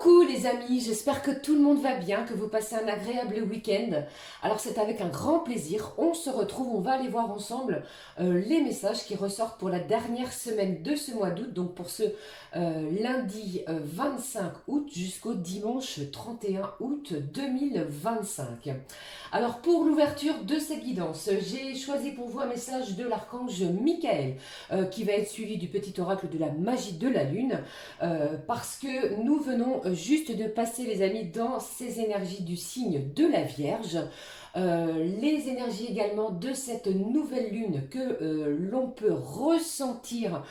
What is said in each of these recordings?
Coucou les amis, j'espère que tout le monde va bien, que vous passez un agréable week-end. Alors c'est avec un grand plaisir, on se retrouve, on va aller voir ensemble les messages qui ressortent pour la dernière semaine de ce mois d'août, donc pour ce lundi 25 août jusqu'au dimanche 31 août 2025. Alors pour l'ouverture de cette guidance, j'ai choisi pour vous un message de l'archange Michael qui va être suivi du petit oracle de la magie de la lune. Parce que nous venons juste de passer les amis dans ces énergies du signe de la Vierge, les énergies également de cette nouvelle lune que l'on peut ressentir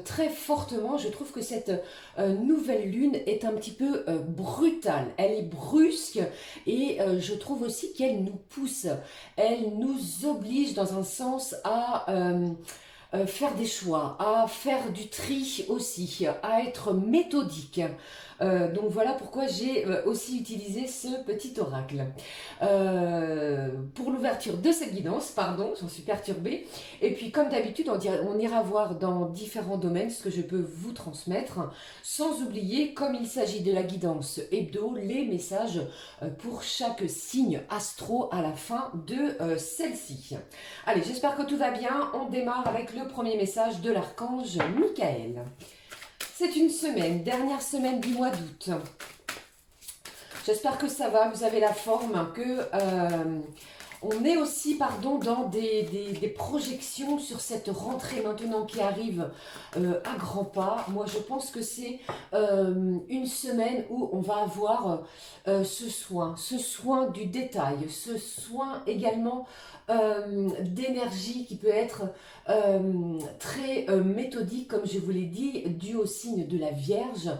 très fortement. Je trouve que cette nouvelle lune est un petit peu brutale, elle est brusque et je trouve aussi qu'elle nous pousse, elle nous oblige dans un sens à faire des choix, à faire du tri aussi, à être méthodique. Donc voilà pourquoi j'ai aussi utilisé ce petit oracle. Pour l'ouverture de cette guidance, pardon, j'en suis perturbée. Et puis comme d'habitude, on ira voir dans différents domaines ce que je peux vous transmettre, sans oublier, comme il s'agit de la guidance hebdo, les messages pour chaque signe astro à la fin de celle-ci. Allez, j'espère que tout va bien. On démarre avec le premier message de l'archange Michael. C'est une semaine, dernière semaine du mois d'août. J'espère que ça va, vous avez la forme, que on est aussi pardon, dans des projections sur cette rentrée maintenant qui arrive à grands pas. Moi, je pense que c'est une semaine où on va avoir ce soin du détail, ce soin également d'énergie qui peut être très méthodique, comme je vous l'ai dit, dû au signe de la Vierge.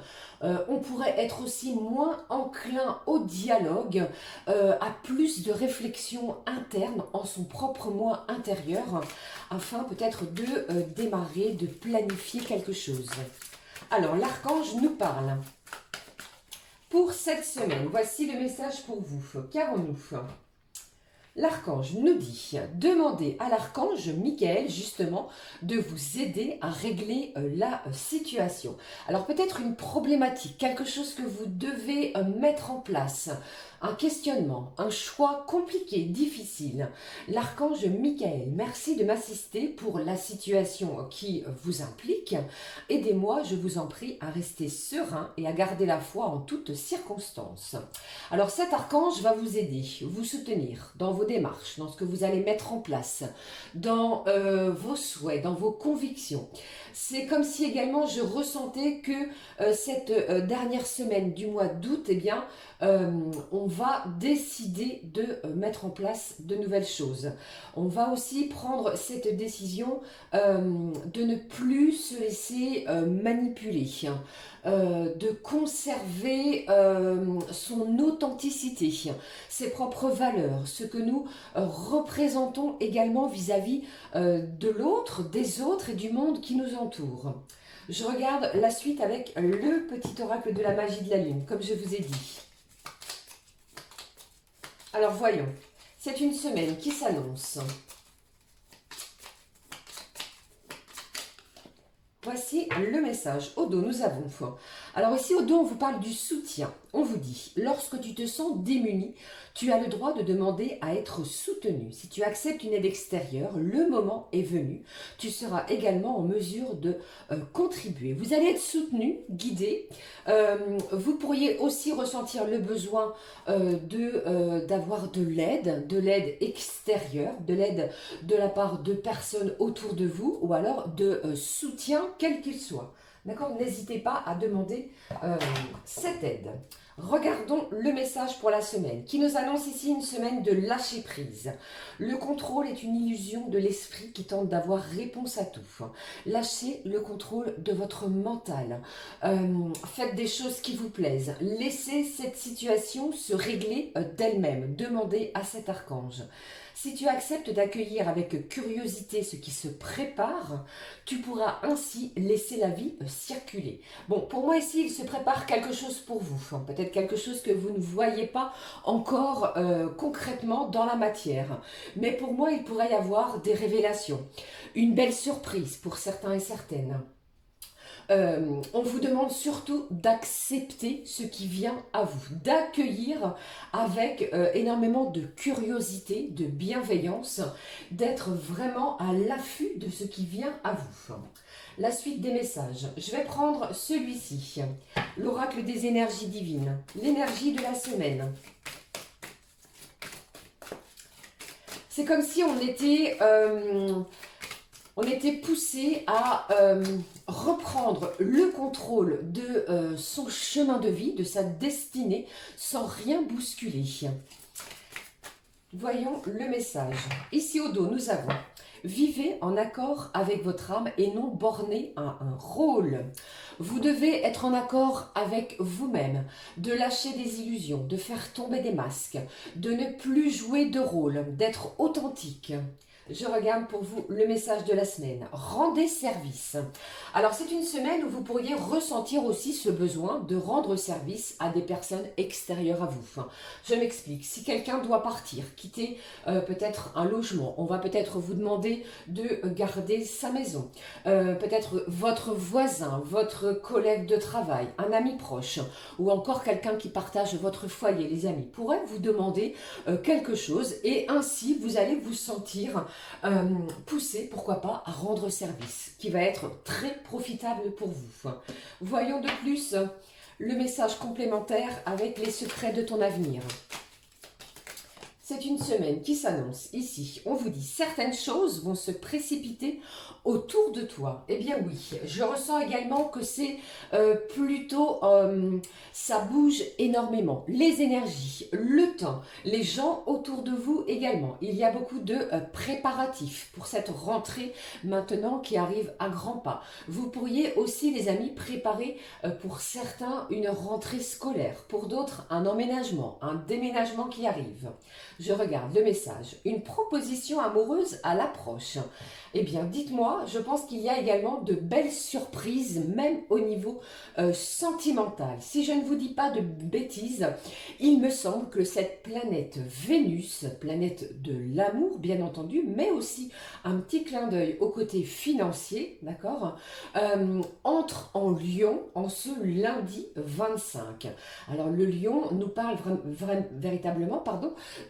On pourrait être aussi moins enclin au dialogue, à plus de réflexion interne en son propre moi intérieur, afin peut-être de démarrer, de planifier quelque chose. Alors, l'archange nous parle. Pour cette semaine, voici le message pour vous. Qu'avons-nous ? L'archange nous dit, demandez à l'archange Michael justement de vous aider à régler la situation. Alors peut-être une problématique, quelque chose que vous devez mettre en place, un questionnement, un choix compliqué, difficile. L'archange Michael, merci de m'assister pour la situation qui vous implique. Aidez-moi, je vous en prie, à rester serein et à garder la foi en toutes circonstances. Alors cet archange va vous aider, vous soutenir dans vos démarches, dans ce que vous allez mettre en place, dans vos souhaits, dans vos convictions. C'est comme si également je ressentais que cette dernière semaine du mois d'août, eh bien, on va décider de mettre en place de nouvelles choses. On va aussi prendre cette décision de ne plus se laisser manipuler, de conserver son authenticité, ses propres valeurs, ce que nous représentons également vis-à-vis de l'autre, des autres et du monde qui nous entoure. Je regarde la suite avec le petit oracle de la magie de la lune, comme je vous ai dit. Alors voyons, c'est une semaine qui s'annonce. Voici le message. Au dos, nous avons. Alors ici, au dos, on vous parle du soutien. On vous dit, lorsque tu te sens démuni, tu as le droit de demander à être soutenu. Si tu acceptes une aide extérieure, le moment est venu. Tu seras également en mesure de contribuer. Vous allez être soutenu, guidé. Vous pourriez aussi ressentir le besoin d'avoir de l'aide extérieure, de l'aide de la part de personnes autour de vous ou alors de soutien quel qu'il soit. D'accord ? N'hésitez pas à demander cette aide. Regardons le message pour la semaine qui nous annonce ici une semaine de lâcher prise. Le contrôle est une illusion de l'esprit qui tente d'avoir réponse à tout. Lâchez le contrôle de votre mental. Faites des choses qui vous plaisent. Laissez cette situation se régler d'elle-même. Demandez à cet archange. Si tu acceptes d'accueillir avec curiosité ce qui se prépare, tu pourras ainsi laisser la vie circuler. Bon, pour moi ici, il se prépare quelque chose pour vous. Peut-être quelque chose que vous ne voyez pas encore concrètement dans la matière. Mais pour moi, il pourrait y avoir des révélations. Une belle surprise pour certains et certaines. On vous demande surtout d'accepter ce qui vient à vous, d'accueillir avec énormément de curiosité, de bienveillance, d'être vraiment à l'affût de ce qui vient à vous. La suite des messages. Je vais prendre celui-ci, l'oracle des énergies divines, l'énergie de la semaine. C'est comme si on était poussé à reprendre le contrôle de son chemin de vie, de sa destinée, sans rien bousculer. Voyons le message. Ici au dos, nous avons « Vivez en accord avec votre âme et non borné à un rôle ». Vous devez être en accord avec vous-même, de lâcher des illusions, de faire tomber des masques, de ne plus jouer de rôle, d'être authentique. Je regarde pour vous le message de la semaine. Rendez service. Alors, c'est une semaine où vous pourriez ressentir aussi ce besoin de rendre service à des personnes extérieures à vous. Je m'explique. Si quelqu'un doit partir, quitter peut-être un logement, on va peut-être vous demander de garder sa maison. Peut-être votre voisin, votre collègue de travail, un ami proche ou encore quelqu'un qui partage votre foyer, les amis, pourrait vous demander quelque chose et ainsi vous allez vous sentir poussé, pourquoi pas, à rendre service, qui va être très profitable pour vous. Voyons de plus le message complémentaire avec les secrets de ton avenir. C'est une semaine qui s'annonce ici. On vous dit certaines choses vont se précipiter autour de toi. Eh bien oui, je ressens également que c'est plutôt, ça bouge énormément. Les énergies, le temps, les gens autour de vous également. Il y a beaucoup de préparatifs pour cette rentrée maintenant qui arrive à grands pas. Vous pourriez aussi, les amis, préparer pour certains une rentrée scolaire, pour d'autres un emménagement, un déménagement qui arrive. Je regarde le message. Une proposition amoureuse à l'approche. Eh bien, dites-moi, je pense qu'il y a également de belles surprises, même au niveau sentimental. Si je ne vous dis pas de bêtises, il me semble que cette planète Vénus, planète de l'amour, bien entendu, mais aussi un petit clin d'œil au côté financier, d'accord, entre en Lion en ce lundi 25. Alors, le Lion nous parle véritablement,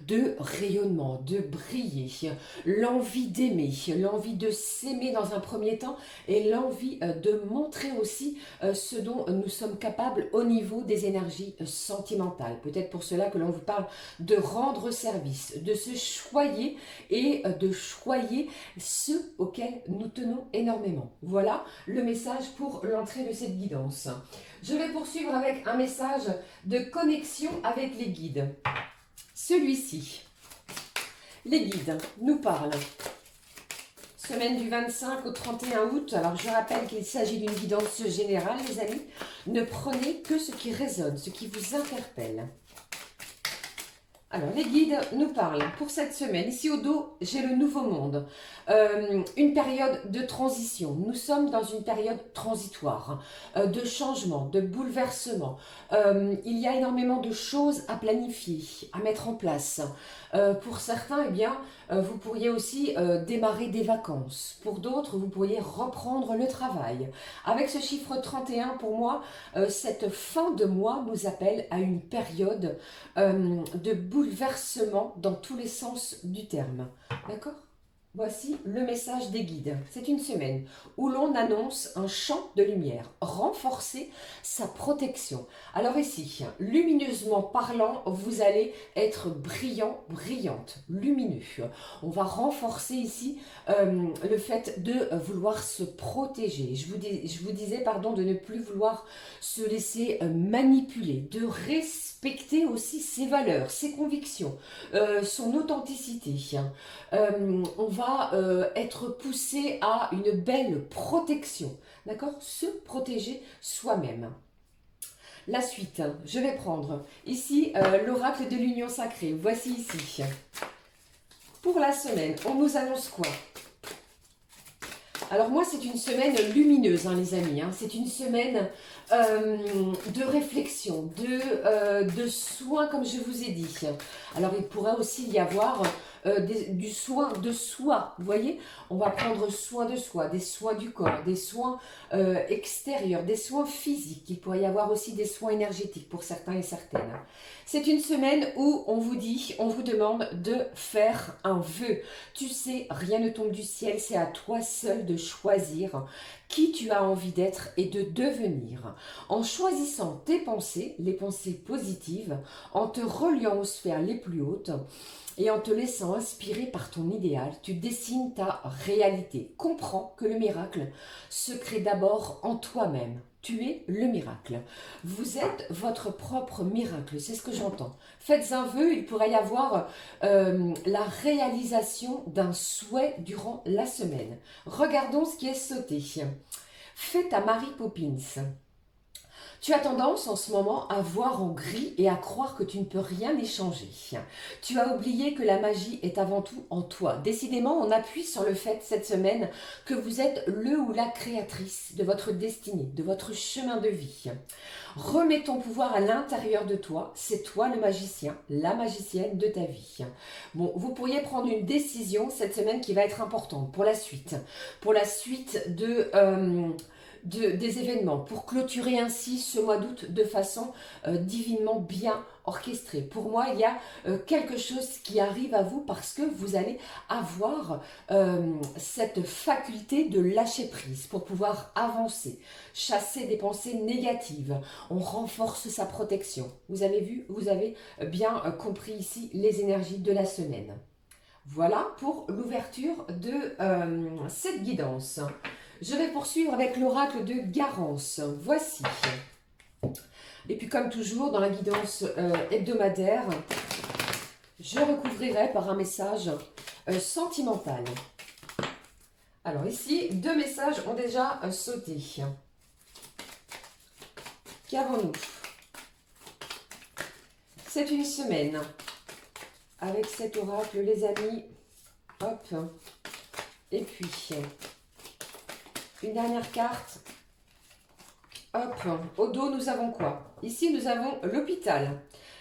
de rayonnement, de briller, l'envie d'aimer, l'envie de s'aimer dans un premier temps et l'envie de montrer aussi ce dont nous sommes capables au niveau des énergies sentimentales. Peut-être pour cela que l'on vous parle de rendre service, de se choyer et de choyer ceux auxquels nous tenons énormément. Voilà le message pour l'entrée de cette guidance. Je vais poursuivre avec un message de connexion avec les guides. Celui-ci, les guides nous parlent. Semaine du 25 au 31 août. Alors, je rappelle qu'il s'agit d'une guidance générale, les amis. Ne prenez que ce qui résonne, ce qui vous interpelle. Alors, les guides nous parlent pour cette semaine. Ici au dos, j'ai le nouveau monde. Une période de transition. Nous sommes dans une période transitoire, de changement, de bouleversement. Il y a énormément de choses à planifier, à mettre en place. Pour certains, eh bien, vous pourriez aussi démarrer des vacances. Pour d'autres, vous pourriez reprendre le travail. Avec ce chiffre 31, pour moi, cette fin de mois nous appelle à une période de bouleversement dans tous les sens du terme. D'accord ? Voici le message des guides. C'est une semaine où l'on annonce un champ de lumière, renforcer sa protection. Alors ici, lumineusement parlant, vous allez être brillant, brillante, lumineux. On va renforcer ici le fait de vouloir se protéger. Je vous disais, de ne plus vouloir se laisser manipuler, de respecter aussi ses valeurs, ses convictions, son authenticité. On va être poussé à une belle protection, d'accord? Se protéger soi-même. La suite, je vais prendre ici l'oracle de l'union sacrée. Voici ici. Pour la semaine, on nous annonce quoi? Alors moi, c'est une semaine lumineuse, hein, les amis. Hein. C'est une semaine de réflexion, de soins, comme je vous ai dit. Alors, il pourrait aussi y avoir du soin de soi. Vous voyez, on va prendre soin de soi, des soins du corps, des soins extérieurs, des soins physiques. Il pourrait y avoir aussi des soins énergétiques pour certains et certaines. C'est une semaine où on vous dit, on vous demande de faire un vœu. Tu sais, rien ne tombe du ciel, c'est à toi seul de choisir qui tu as envie d'être et de devenir. En choisissant tes pensées, les pensées positives, en te reliant aux sphères les plus hautes, et en te laissant inspirer par ton idéal, tu dessines ta réalité. Comprends que le miracle se crée d'abord en toi-même. Tu es le miracle. Vous êtes votre propre miracle, c'est ce que j'entends. Faites un vœu, il pourrait y avoir la réalisation d'un souhait durant la semaine. Regardons ce qui est sauté. Fais ta Mary Poppins. Tu as tendance en ce moment à voir en gris et à croire que tu ne peux rien échanger. Tu as oublié que la magie est avant tout en toi. Décidément, on appuie sur le fait cette semaine que vous êtes le ou la créatrice de votre destinée, de votre chemin de vie. Remets ton pouvoir à l'intérieur de toi. C'est toi le magicien, la magicienne de ta vie. Bon, vous pourriez prendre une décision cette semaine qui va être importante pour la suite. Pour la suite des événements, pour clôturer ainsi ce mois d'août de façon divinement bien orchestrée. Pour moi, il y a quelque chose qui arrive à vous parce que vous allez avoir cette faculté de lâcher prise pour pouvoir avancer, chasser des pensées négatives. On renforce sa protection. Vous avez vu, vous avez bien compris ici les énergies de la semaine. Voilà pour l'ouverture de cette guidance. Je vais poursuivre avec l'oracle de Garance. Voici. Et puis comme toujours, dans la guidance hebdomadaire, je recouvrirai par un message sentimental. Alors ici, 2 messages ont déjà sauté. Qu'avons-nous? C'est une semaine. Avec cet oracle, les amis. Hop. Et puis... une dernière carte. Hop, au dos, nous avons quoi? Ici, nous avons l'hôpital.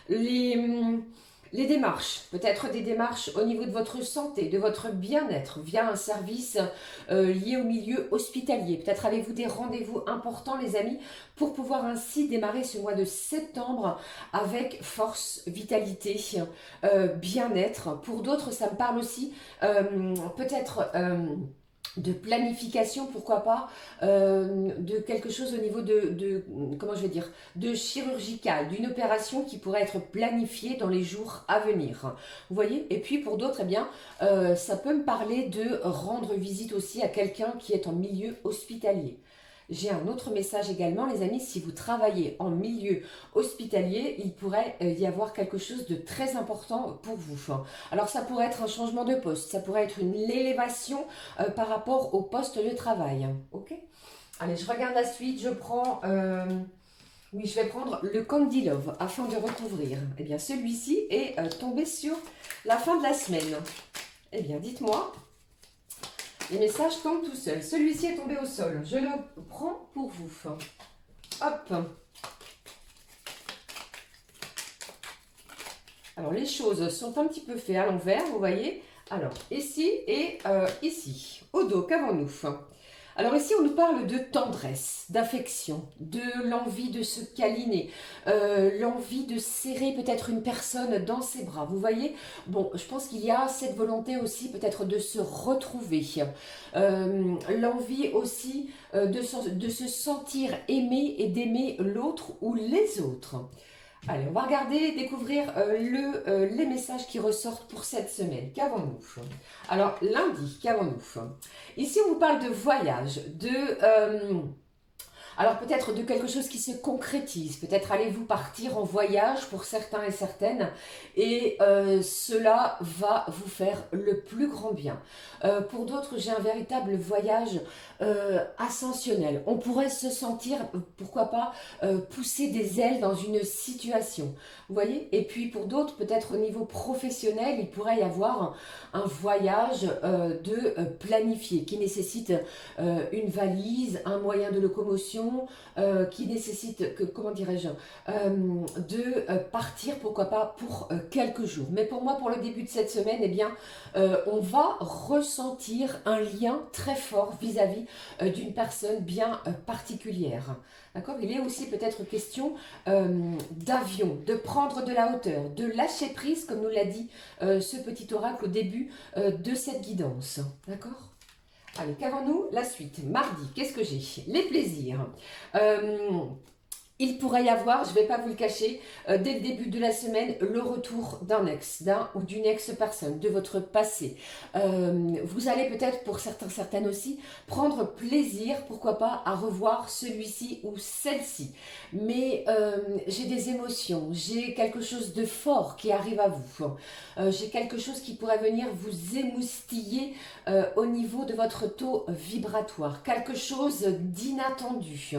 Les démarches, peut-être des démarches au niveau de votre santé, de votre bien-être, via un service lié au milieu hospitalier. Peut-être avez-vous des rendez-vous importants, les amis, pour pouvoir ainsi démarrer ce mois de septembre avec force, vitalité, bien-être. Pour d'autres, ça me parle aussi peut-être... de planification, pourquoi pas, de quelque chose au niveau comment je vais dire, de chirurgical, d'une opération qui pourrait être planifiée dans les jours à venir. Vous voyez? Et puis pour d'autres, eh bien, ça peut me parler de rendre visite aussi à quelqu'un qui est en milieu hospitalier. J'ai un autre message également, les amis, si vous travaillez en milieu hospitalier, il pourrait y avoir quelque chose de très important pour vous. Alors ça pourrait être un changement de poste, ça pourrait être une élévation par rapport au poste de travail. Ok? Allez, je regarde la suite, je prends... oui, je vais prendre le Candy Love afin de recouvrir. Eh bien, celui-ci est tombé sur la fin de la semaine. Eh bien, dites-moi... les messages tombent tout seuls. Celui-ci est tombé au sol. Je le prends pour vous. Hop. Alors, les choses sont un petit peu faites à l'envers, vous voyez. Alors, ici et ici. Au dos, qu'avons-nous? Alors ici, on nous parle de tendresse, d'affection, de l'envie de se câliner, l'envie de serrer peut-être une personne dans ses bras. Vous voyez? Bon, je pense qu'il y a cette volonté aussi peut-être de se retrouver. L'envie aussi de se sentir aimé et d'aimer l'autre ou les autres. Allez, on va regarder, découvrir les messages qui ressortent pour cette semaine. Qu'avons-nous? Alors, lundi, qu'avons-nous? Ici, on vous parle de voyage, alors peut-être de quelque chose qui se concrétise, peut-être allez-vous partir en voyage pour certains et certaines et cela va vous faire le plus grand bien. Pour d'autres, j'ai un véritable voyage ascensionnel. On pourrait se sentir, pourquoi pas, pousser des ailes dans une situation. Vous voyez? Et puis pour d'autres, peut-être au niveau professionnel, il pourrait y avoir un voyage planifié qui nécessite une valise, un moyen de locomotion, décision qui nécessite, comment dirais-je, de partir, pourquoi pas, pour quelques jours. Mais pour moi, pour le début de cette semaine, eh bien, on va ressentir un lien très fort vis-à-vis d'une personne bien particulière. D'accord? Il est aussi peut-être question d'avion, de prendre de la hauteur, de lâcher prise, comme nous l'a dit ce petit oracle au début de cette guidance. D'accord? Allez, qu'avons-nous? La suite. Mardi, qu'est-ce que j'ai? Les plaisirs. Il pourrait y avoir, je ne vais pas vous le cacher, dès le début de la semaine, le retour d'un ex, d'un ou d'une ex-personne, de votre passé. Vous allez peut-être, pour certains, certaines aussi, prendre plaisir, pourquoi pas, à revoir celui-ci ou celle-ci. Mais j'ai des émotions, j'ai quelque chose de fort qui arrive à vous. J'ai quelque chose qui pourrait venir vous émoustiller au niveau de votre taux vibratoire. Quelque chose d'inattendu.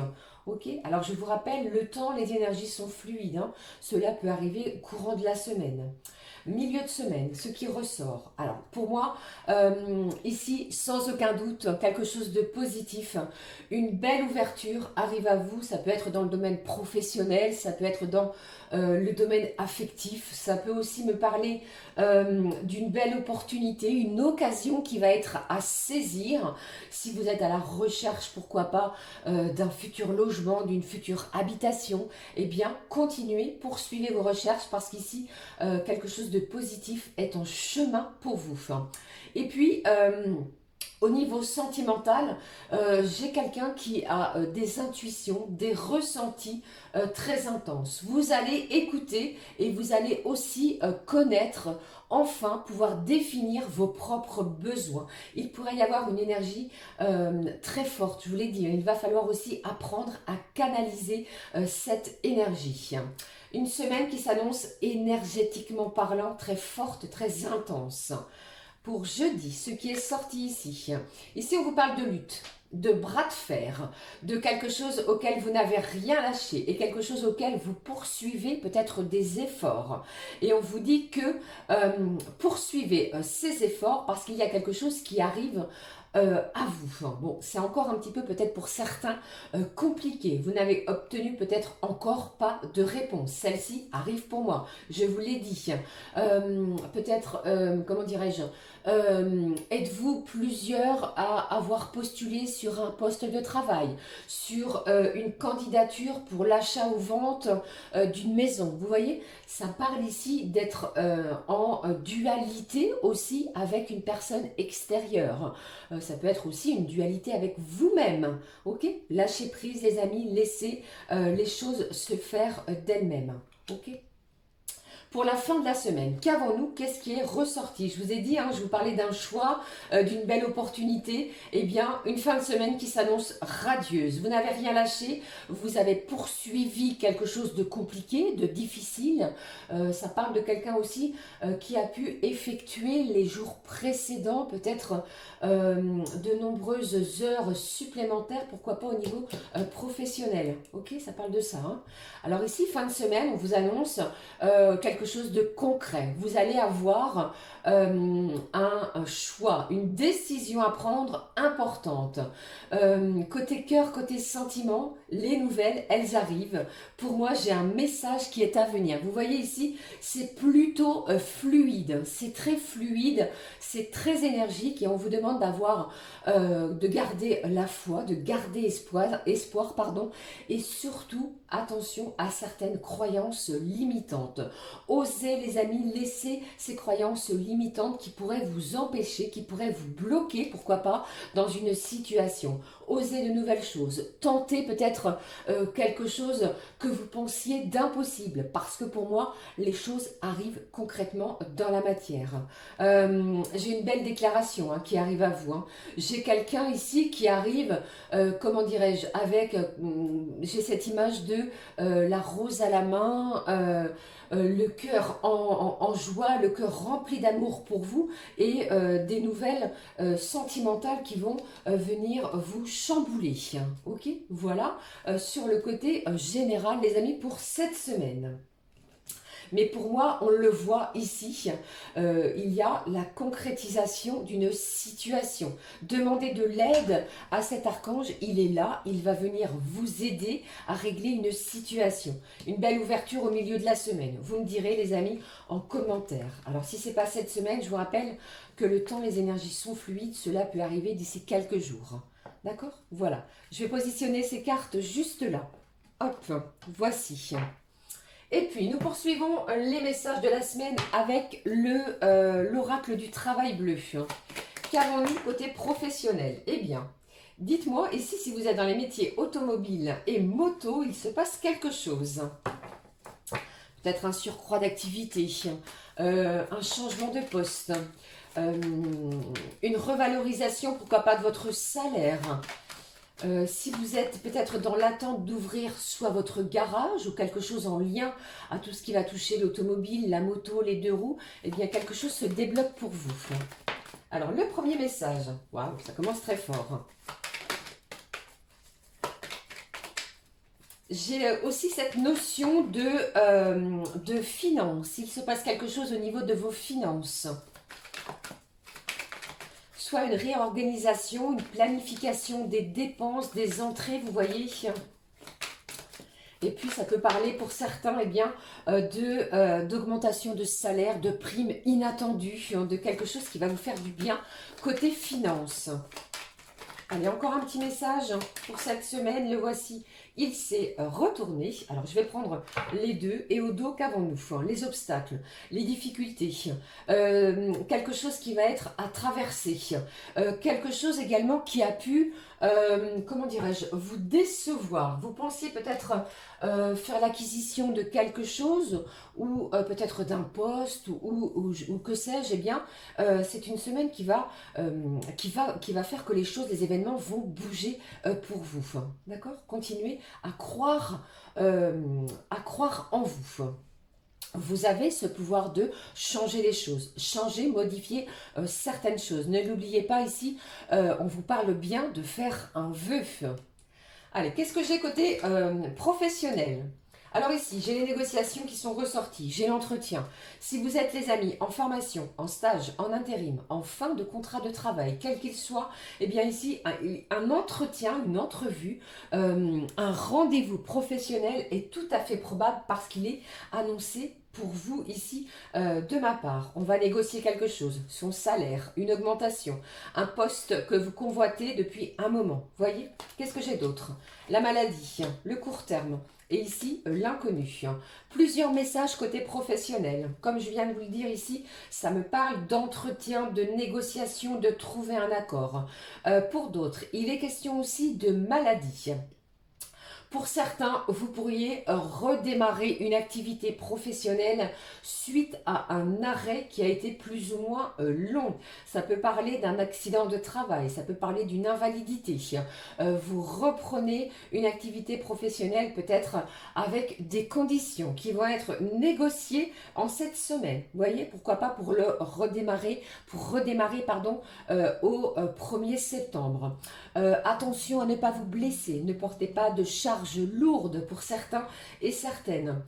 Ok, alors je vous rappelle, le temps, les énergies sont fluides. Hein. Cela peut arriver au courant de la semaine. Milieu de semaine, ce qui ressort. Alors pour moi, ici, sans aucun doute, quelque chose de positif. Une belle ouverture arrive à vous. Ça peut être dans le domaine professionnel, ça peut être dans le domaine affectif. Ça peut aussi me parler d'une belle opportunité, une occasion qui va être à saisir. Si vous êtes à la recherche, pourquoi pas, d'un futur logement, d'une future habitation, eh bien, continuez, poursuivez vos recherches parce qu'ici, quelque chose de positif est en chemin pour vous. Et puis, au niveau sentimental, j'ai quelqu'un qui a des intuitions, des ressentis très intenses. Vous allez écouter et vous allez aussi connaître, enfin pouvoir définir vos propres besoins. Il pourrait y avoir une énergie très forte, je vous l'ai dit. Il va falloir aussi apprendre à canaliser cette énergie. Une semaine qui s'annonce énergétiquement parlant très forte, très intense. Pour jeudi, ce qui est sorti ici. Ici, on vous parle de lutte, de bras de fer, de quelque chose auquel vous n'avez rien lâché et quelque chose auquel vous poursuivez peut-être des efforts. Et on vous dit que poursuivez ces efforts parce qu'il y a quelque chose qui arrive à vous. Bon, c'est encore un petit peu peut-être pour certains compliqué. Vous n'avez obtenu peut-être encore pas de réponse. Celle-ci arrive pour moi. Je vous l'ai dit. Peut-être, comment dirais-je, êtes-vous plusieurs à avoir postulé sur un poste de travail, sur une candidature pour l'achat ou vente d'une maison. Vous voyez, ça parle ici d'être en dualité aussi avec une personne extérieure. Ça peut être aussi une dualité avec vous-même. Ok? Lâchez prise les amis, laissez les choses se faire d'elles-mêmes. Ok? Pour la fin de la semaine, qu'avons-nous? Qu'est-ce qui est ressorti? Je vous ai dit, hein, je vous parlais d'un choix, d'une belle opportunité. Eh bien, une fin de semaine qui s'annonce radieuse. Vous n'avez rien lâché, vous avez poursuivi quelque chose de compliqué, de difficile. Ça parle de quelqu'un aussi qui a pu effectuer les jours précédents, peut-être de nombreuses heures supplémentaires, pourquoi pas au niveau professionnel. Ok, ça parle de ça. Hein. Alors ici, fin de semaine, on vous annonce quelque chose de concret. Vous allez avoir un choix, une décision à prendre importante. Côté cœur, côté sentiment, les nouvelles, elles arrivent. Pour moi, j'ai un message qui est à venir. Vous voyez ici, c'est plutôt fluide. C'est très fluide, c'est très énergique et on vous demande d'avoir, de garder la foi, de garder espoir, pardon, et surtout, attention à certaines croyances limitantes. Osez, les amis, laisser ces croyances limitantes qui pourraient vous empêcher, qui pourraient vous bloquer, pourquoi pas, dans une situation. Osez de nouvelles choses. Tentez peut-être quelque chose que vous pensiez d'impossible. Parce que pour moi, les choses arrivent concrètement dans la matière. J'ai une belle déclaration qui arrive à vous. Hein. J'ai quelqu'un ici qui arrive, comment dirais-je, avec, j'ai cette image de la rose à la main, le cœur en joie, le cœur rempli d'amour pour vous et des nouvelles sentimentales qui vont venir vous chambouler. Ok, voilà, sur le côté général, les amis, pour cette semaine. Mais pour moi, on le voit ici, il y a la concrétisation d'une situation. Demandez de l'aide à cet archange, il est là, il va venir vous aider à régler une situation. Une belle ouverture au milieu de la semaine. Vous me direz les amis en commentaire. Alors si ce n'est pas cette semaine, je vous rappelle que le temps, les énergies sont fluides, cela peut arriver d'ici quelques jours. D'accord? Voilà. Je vais positionner ces cartes juste là. Hop, voici. Et puis, nous poursuivons les messages de la semaine avec l'oracle du travail bleu. Qu'avons-nous côté professionnel? Eh bien, dites-moi ici si vous êtes dans les métiers automobiles et moto, il se passe quelque chose. Peut-être un surcroît d'activité, un changement de poste, une revalorisation, pourquoi pas, de votre salaire. Si vous êtes peut-être dans l'attente d'ouvrir soit votre garage ou quelque chose en lien à tout ce qui va toucher l'automobile, la moto, les deux roues, eh bien quelque chose se débloque pour vous. Alors le premier message, waouh, ça commence très fort. J'ai aussi cette notion de finance. Il se passe quelque chose au niveau de vos finances. Soit une réorganisation, une planification des dépenses, des entrées, vous voyez. Et puis ça peut parler pour certains, eh bien, d'augmentation de salaire, de primes inattendues, de quelque chose qui va vous faire du bien côté finance. Allez, encore un petit message pour cette semaine, le voici. Il s'est retourné. Alors, je vais prendre les deux. Et au dos, qu'avons-nous? Les obstacles, les difficultés, quelque chose qui va être à traverser, quelque chose également qui a pu, comment dirais-je, vous décevoir. Vous pensiez peut-être faire l'acquisition de quelque chose ou peut-être d'un poste ou que sais-je. Eh bien, c'est une semaine qui va faire que les choses, les événements vont bouger pour vous. D'accord? Continuez à croire en vous. Vous avez ce pouvoir de changer les choses, changer, modifier certaines choses. Ne l'oubliez pas ici, on vous parle bien de faire un vœu. Allez, qu'est-ce que j'ai côté professionnel? Alors ici, j'ai les négociations qui sont ressorties, j'ai l'entretien. Si vous êtes les amis en formation, en stage, en intérim, en fin de contrat de travail, quel qu'il soit, eh bien ici, un entretien, une entrevue, un rendez-vous professionnel est tout à fait probable parce qu'il est annoncé pour vous ici de ma part. On va négocier quelque chose, son salaire, une augmentation, un poste que vous convoitez depuis un moment. Voyez, qu'est-ce que j'ai d'autre? La maladie, le court terme. Et ici, l'inconnu. Plusieurs messages côté professionnel. Comme je viens de vous le dire ici, ça me parle d'entretien, de négociation, de trouver un accord. Pour d'autres, il est question aussi de maladie. Pour certains, vous pourriez redémarrer une activité professionnelle suite à un arrêt qui a été plus ou moins long. Ça peut parler d'un accident de travail, ça peut parler d'une invalidité. Vous reprenez une activité professionnelle peut-être avec des conditions qui vont être négociées en cette semaine. Vous voyez, pourquoi pas pour redémarrer au 1er septembre. Attention à ne pas vous blesser, ne portez pas de charge lourde pour certains et certaines.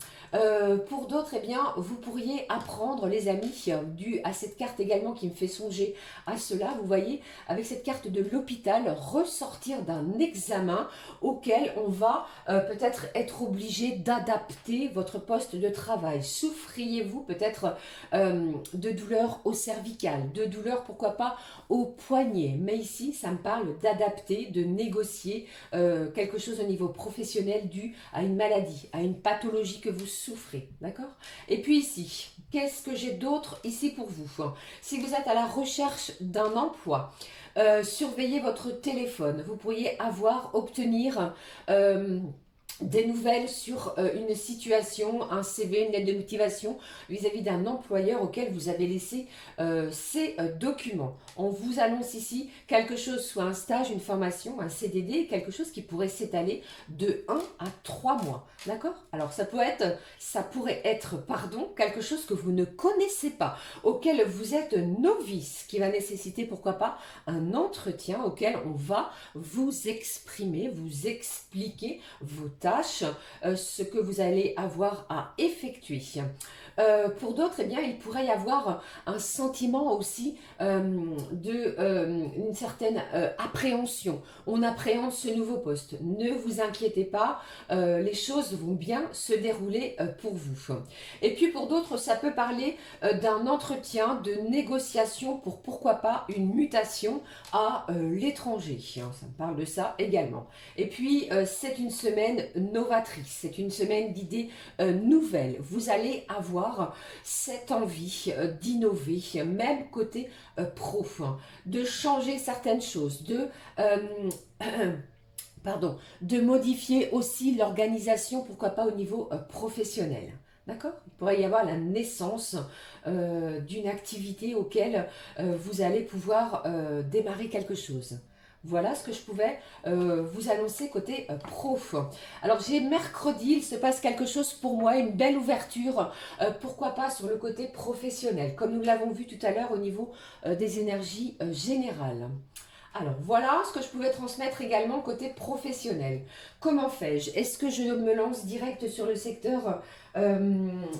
Pour d'autres, eh bien, vous pourriez apprendre, les amis, dû à cette carte également qui me fait songer à cela, vous voyez, avec cette carte de l'hôpital, ressortir d'un examen auquel on va peut-être être obligé d'adapter votre poste de travail. Souffriez-vous peut-être de douleurs au cervical, de douleurs, pourquoi pas, au poignet. Mais ici, ça me parle d'adapter, de négocier quelque chose au niveau professionnel dû à une maladie, à une pathologie que vous souffrez, d'accord? Et puis ici, qu'est-ce que j'ai d'autre ici pour vous? Si vous êtes à la recherche d'un emploi, surveillez votre téléphone. Vous pourriez obtenir des nouvelles sur une situation, un CV, une lettre de motivation vis-à-vis d'un employeur auquel vous avez laissé ces documents. On vous annonce ici quelque chose, soit un stage, une formation, un CDD, quelque chose qui pourrait s'étaler de 1 à 3 mois. D'accord? Alors ça pourrait être, quelque chose que vous ne connaissez pas, auquel vous êtes novice, qui va nécessiter, pourquoi pas, un entretien auquel on va vous exprimer, vous expliquer vos tâches, tâches, ce que vous allez avoir à effectuer. Pour d'autres, eh bien, il pourrait y avoir un sentiment aussi une certaine appréhension. On appréhende ce nouveau poste. Ne vous inquiétez pas, les choses vont bien se dérouler pour vous. Et puis pour d'autres, ça peut parler d'un entretien, de négociation pour pourquoi pas une mutation à l'étranger. Ça me parle de ça également. Et puis, c'est une semaine novatrice, c'est une semaine d'idées nouvelles. Vous allez avoir cette envie d'innover, même côté pro, de changer certaines choses, pardon, de modifier aussi l'organisation, pourquoi pas au niveau professionnel. D'accord? Il pourrait y avoir la naissance d'une activité auquel vous allez pouvoir démarrer quelque chose. Voilà ce que je pouvais vous annoncer côté pro. Alors j'ai mercredi, il se passe quelque chose pour moi, une belle ouverture, pourquoi pas sur le côté professionnel, comme nous l'avons vu tout à l'heure au niveau des énergies générales. Alors voilà ce que je pouvais transmettre également côté professionnel. Comment fais-je? Est-ce que je me lance direct sur le secteur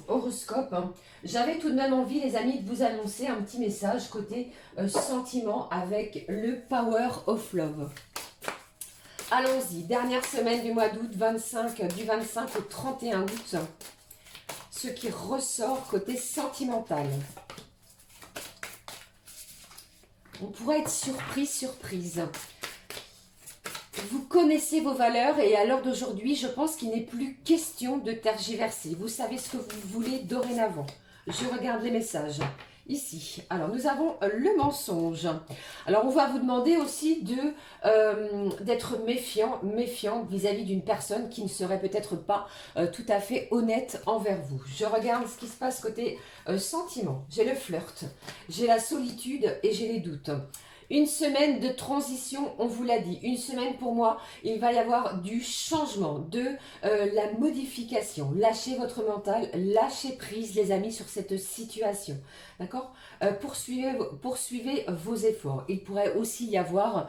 horoscope? J'avais tout de même envie, les amis, de vous annoncer un petit message côté sentiment avec le Power of Love. Allons-y, dernière semaine du mois d'août, du 25 au 31 août, ce qui ressort côté sentimental. On pourrait être surprise. Vous connaissez vos valeurs et à l'heure d'aujourd'hui, je pense qu'il n'est plus question de tergiverser. Vous savez ce que vous voulez dorénavant. Je regarde les messages. Ici, alors nous avons le mensonge. Alors on va vous demander aussi d'être méfiant vis-à-vis d'une personne qui ne serait peut-être pas tout à fait honnête envers vous. Je regarde ce qui se passe côté sentiment. J'ai le flirt, j'ai la solitude et j'ai les doutes. Une semaine de transition, on vous l'a dit. Une semaine pour moi, il va y avoir du changement, de la modification. Lâchez votre mental, lâchez prise les amis sur cette situation. D'accord? Poursuivez vos efforts. Il pourrait aussi y avoir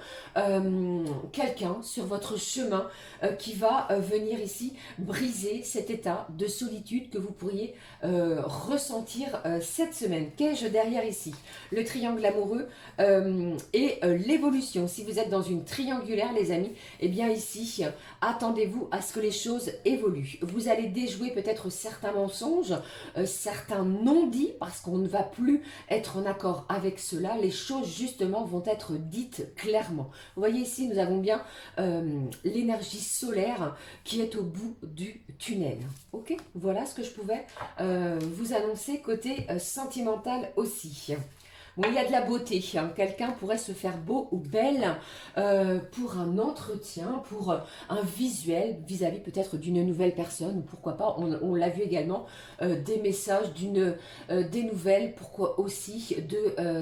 quelqu'un sur votre chemin qui va venir ici briser cet état de solitude que vous pourriez ressentir cette semaine. Qu'ai-je derrière ici? Le triangle amoureux et l'évolution. Si vous êtes dans une triangulaire, les amis, eh bien ici, attendez-vous à ce que les choses évoluent. Vous allez déjouer peut-être certains mensonges, certains non-dits, parce qu'on ne va plus être en accord avec cela. Les choses, justement, vont être dites clairement. Vous voyez ici, nous avons bien l'énergie solaire qui est au bout du tunnel. Ok, voilà ce que je pouvais vous annoncer côté sentimental aussi. Bon, il y a de la beauté, hein. Quelqu'un pourrait se faire beau ou belle pour un entretien, pour un visuel vis-à-vis peut-être d'une nouvelle personne, ou pourquoi pas, on l'a vu également, des messages, des nouvelles, pourquoi aussi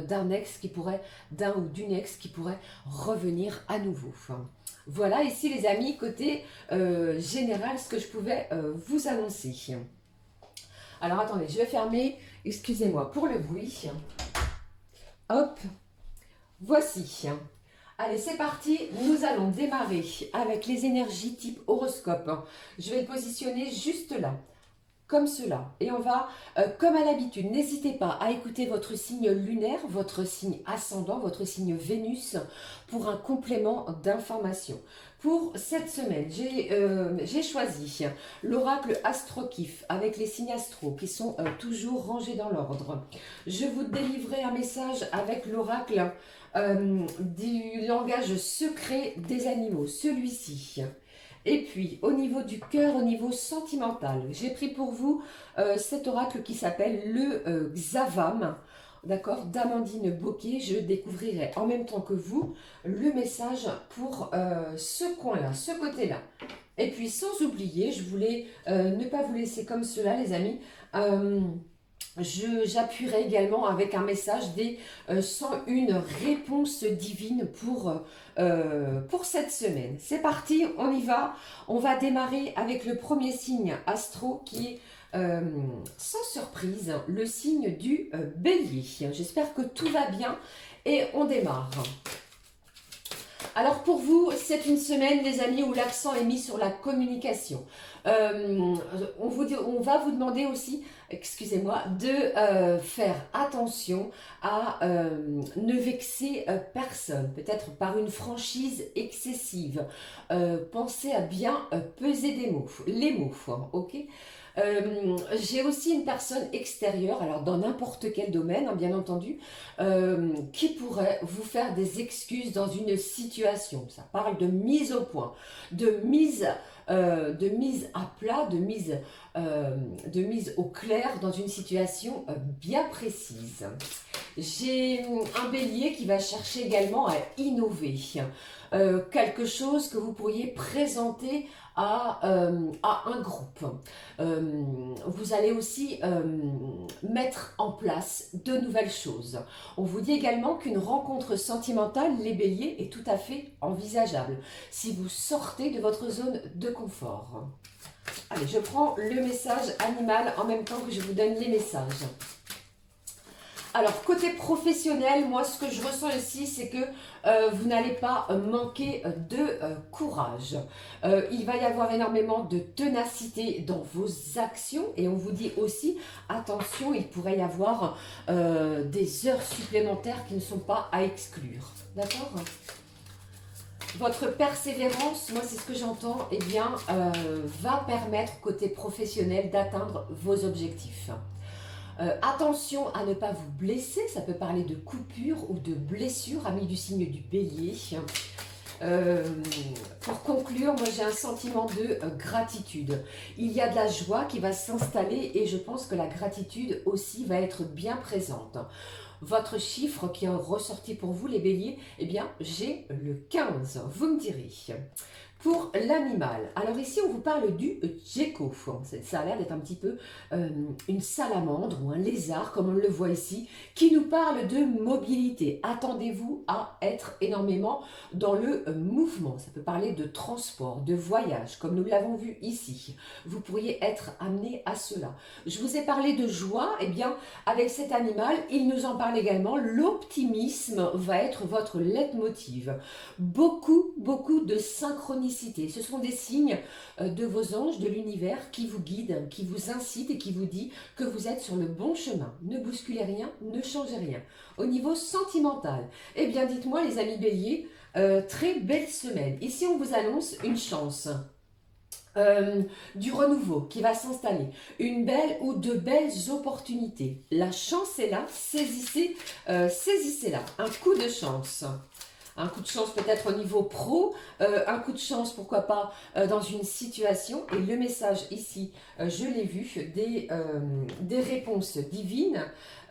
d'un ex qui pourrait, d'un ou d'une ex qui pourrait revenir à nouveau. Voilà ici les amis, côté général, ce que je pouvais vous annoncer. Alors attendez, je vais fermer, excusez-moi pour le bruit. Hop, voici. Allez, c'est parti. Nous allons démarrer avec les énergies type horoscope. Je vais le positionner juste là, comme cela. Et on va, comme à l'habitude, n'hésitez pas à écouter votre signe lunaire, votre signe ascendant, votre signe Vénus, pour un complément d'information. Pour cette semaine, j'ai choisi l'oracle Astro-Kif avec les signes astro qui sont toujours rangés dans l'ordre. Je vous délivrerai un message avec l'oracle du langage secret des animaux, celui-ci. Et puis, au niveau du cœur, au niveau sentimental, j'ai pris pour vous cet oracle qui s'appelle le Xavam. D'accord, d'Amandine Bocquet. Je découvrirai en même temps que vous le message pour ce coin-là, ce côté-là. Et puis sans oublier, je voulais ne pas vous laisser comme cela les amis. J'appuierai également avec un message des 101 réponses divines pour cette semaine. C'est parti, on y va. On va démarrer avec le premier signe astro qui est sans surprise, le signe du bélier. J'espère que tout va bien et on démarre. Alors pour vous, c'est une semaine, les amis, où l'accent est mis sur la communication. On va vous demander aussi, excusez-moi, de faire attention à ne vexer personne, peut-être par une franchise excessive. Pensez à bien peser les mots, hein, ok? J'ai aussi une personne extérieure, alors dans n'importe quel domaine, hein, bien entendu, qui pourrait vous faire des excuses dans une situation. Ça parle de mise au point, de mise à plat, de mise au clair dans une situation bien précise. J'ai un bélier qui va chercher également à innover. Quelque chose que vous pourriez présenter à un groupe. Vous allez aussi mettre en place de nouvelles choses. On vous dit également qu'une rencontre sentimentale, les béliers, est tout à fait envisageable si vous sortez de votre zone de confort. Allez, je prends le message animal en même temps que je vous donne les messages. Alors, côté professionnel, moi, ce que je ressens ici, c'est que vous n'allez pas manquer de courage. Il va y avoir énormément de ténacité dans vos actions et on vous dit aussi, attention, il pourrait y avoir des heures supplémentaires qui ne sont pas à exclure. D'accord ? Votre persévérance, moi c'est ce que j'entends, eh bien, va permettre côté professionnel d'atteindre vos objectifs. Attention à ne pas vous blesser, ça peut parler de coupure ou de blessure, amis du signe du bélier. Pour conclure, moi j'ai un sentiment de gratitude. Il y a de la joie qui va s'installer et je pense que la gratitude aussi va être bien présente. Votre chiffre qui est ressorti pour vous les béliers, eh bien j'ai le 15, vous me direz. Pour l'animal, alors ici on vous parle du gecko, ça a l'air d'être un petit peu une salamandre ou un lézard comme on le voit ici, qui nous parle de mobilité. Attendez-vous à être énormément dans le mouvement, ça peut parler de transport, de voyage, comme nous l'avons vu ici. Vous pourriez être amené à cela. Je vous ai parlé de joie, eh bien avec cet animal, il nous en parle également, l'optimisme va être votre leitmotiv. Beaucoup de synchronicité. Ce sont des signes de vos anges, de l'univers qui vous guident, qui vous incitent et qui vous dit que vous êtes sur le bon chemin. Ne bousculez rien, ne changez rien. Au niveau sentimental, eh bien dites-moi les amis béliers, très belle semaine. Ici on vous annonce une chance. Du renouveau qui va s'installer, une belle ou de belles opportunités. La chance est là, saisissez-la, un coup de chance. Un coup de chance peut-être au niveau pro, un coup de chance pourquoi pas dans une situation. Et le message ici, je l'ai vu, des réponses divines.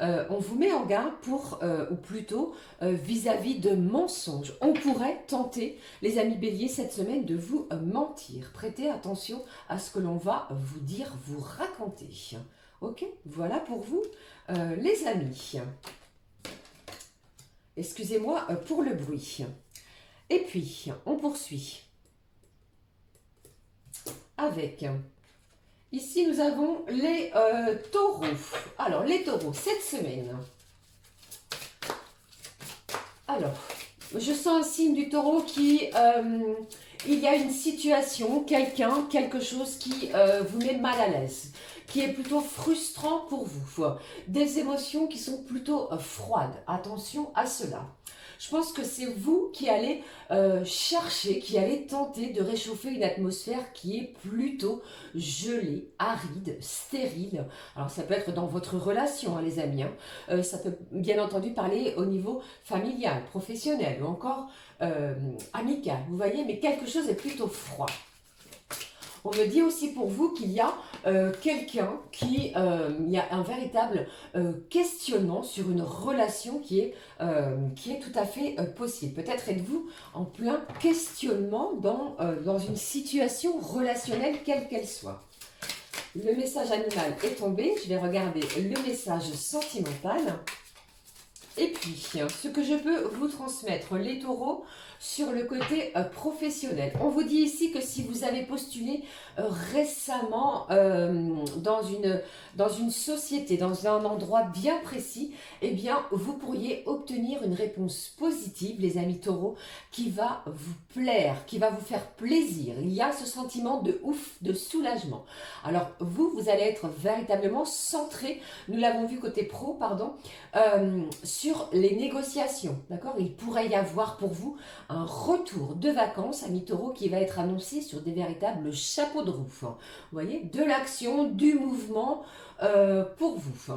On vous met en garde pour, ou plutôt vis-à-vis de mensonges. On pourrait tenter, les amis béliers, cette semaine de vous mentir. Prêtez attention à ce que l'on va vous dire, vous raconter. Ok, voilà pour vous les amis. Excusez-moi pour le bruit. Et puis, on poursuit avec... Ici, nous avons les taureaux. Alors, les taureaux, cette semaine. Alors, je sens un signe du taureau qui... il y a une situation, quelqu'un, quelque chose qui vous met mal à l'aise, qui est plutôt frustrant pour vous. Des émotions qui sont plutôt froides. Attention à cela. Je pense que c'est vous qui allez chercher, qui allez tenter de réchauffer une atmosphère qui est plutôt gelée, aride, stérile. Alors ça peut être dans votre relation, hein, les amis. Hein. Ça peut bien entendu parler au niveau familial, professionnel ou encore amical. Vous voyez, mais quelque chose est plutôt froid. On me dit aussi pour vous qu'il y a quelqu'un qui, il y a un véritable questionnement sur une relation qui est tout à fait possible. Peut-être êtes-vous en plein questionnement dans une situation relationnelle quelle qu'elle soit. Le message animal est tombé, je vais regarder le message sentimental. Et puis, ce que je peux vous transmettre, les taureaux, sur le côté professionnel. On vous dit ici que si vous avez postulé récemment dans une société, dans un endroit bien précis, eh bien, vous pourriez obtenir une réponse positive, les amis taureaux, qui va vous plaire, qui va vous faire plaisir. Il y a ce sentiment de ouf, de soulagement. Alors, vous allez être véritablement centré, nous l'avons vu côté pro, pardon, sur les négociations, d'accord? Il pourrait y avoir pour vous un retour de vacances, amis taureaux, qui va être annoncé sur des véritables chapeaux de roue. Vous voyez, de l'action, du mouvement pour vous.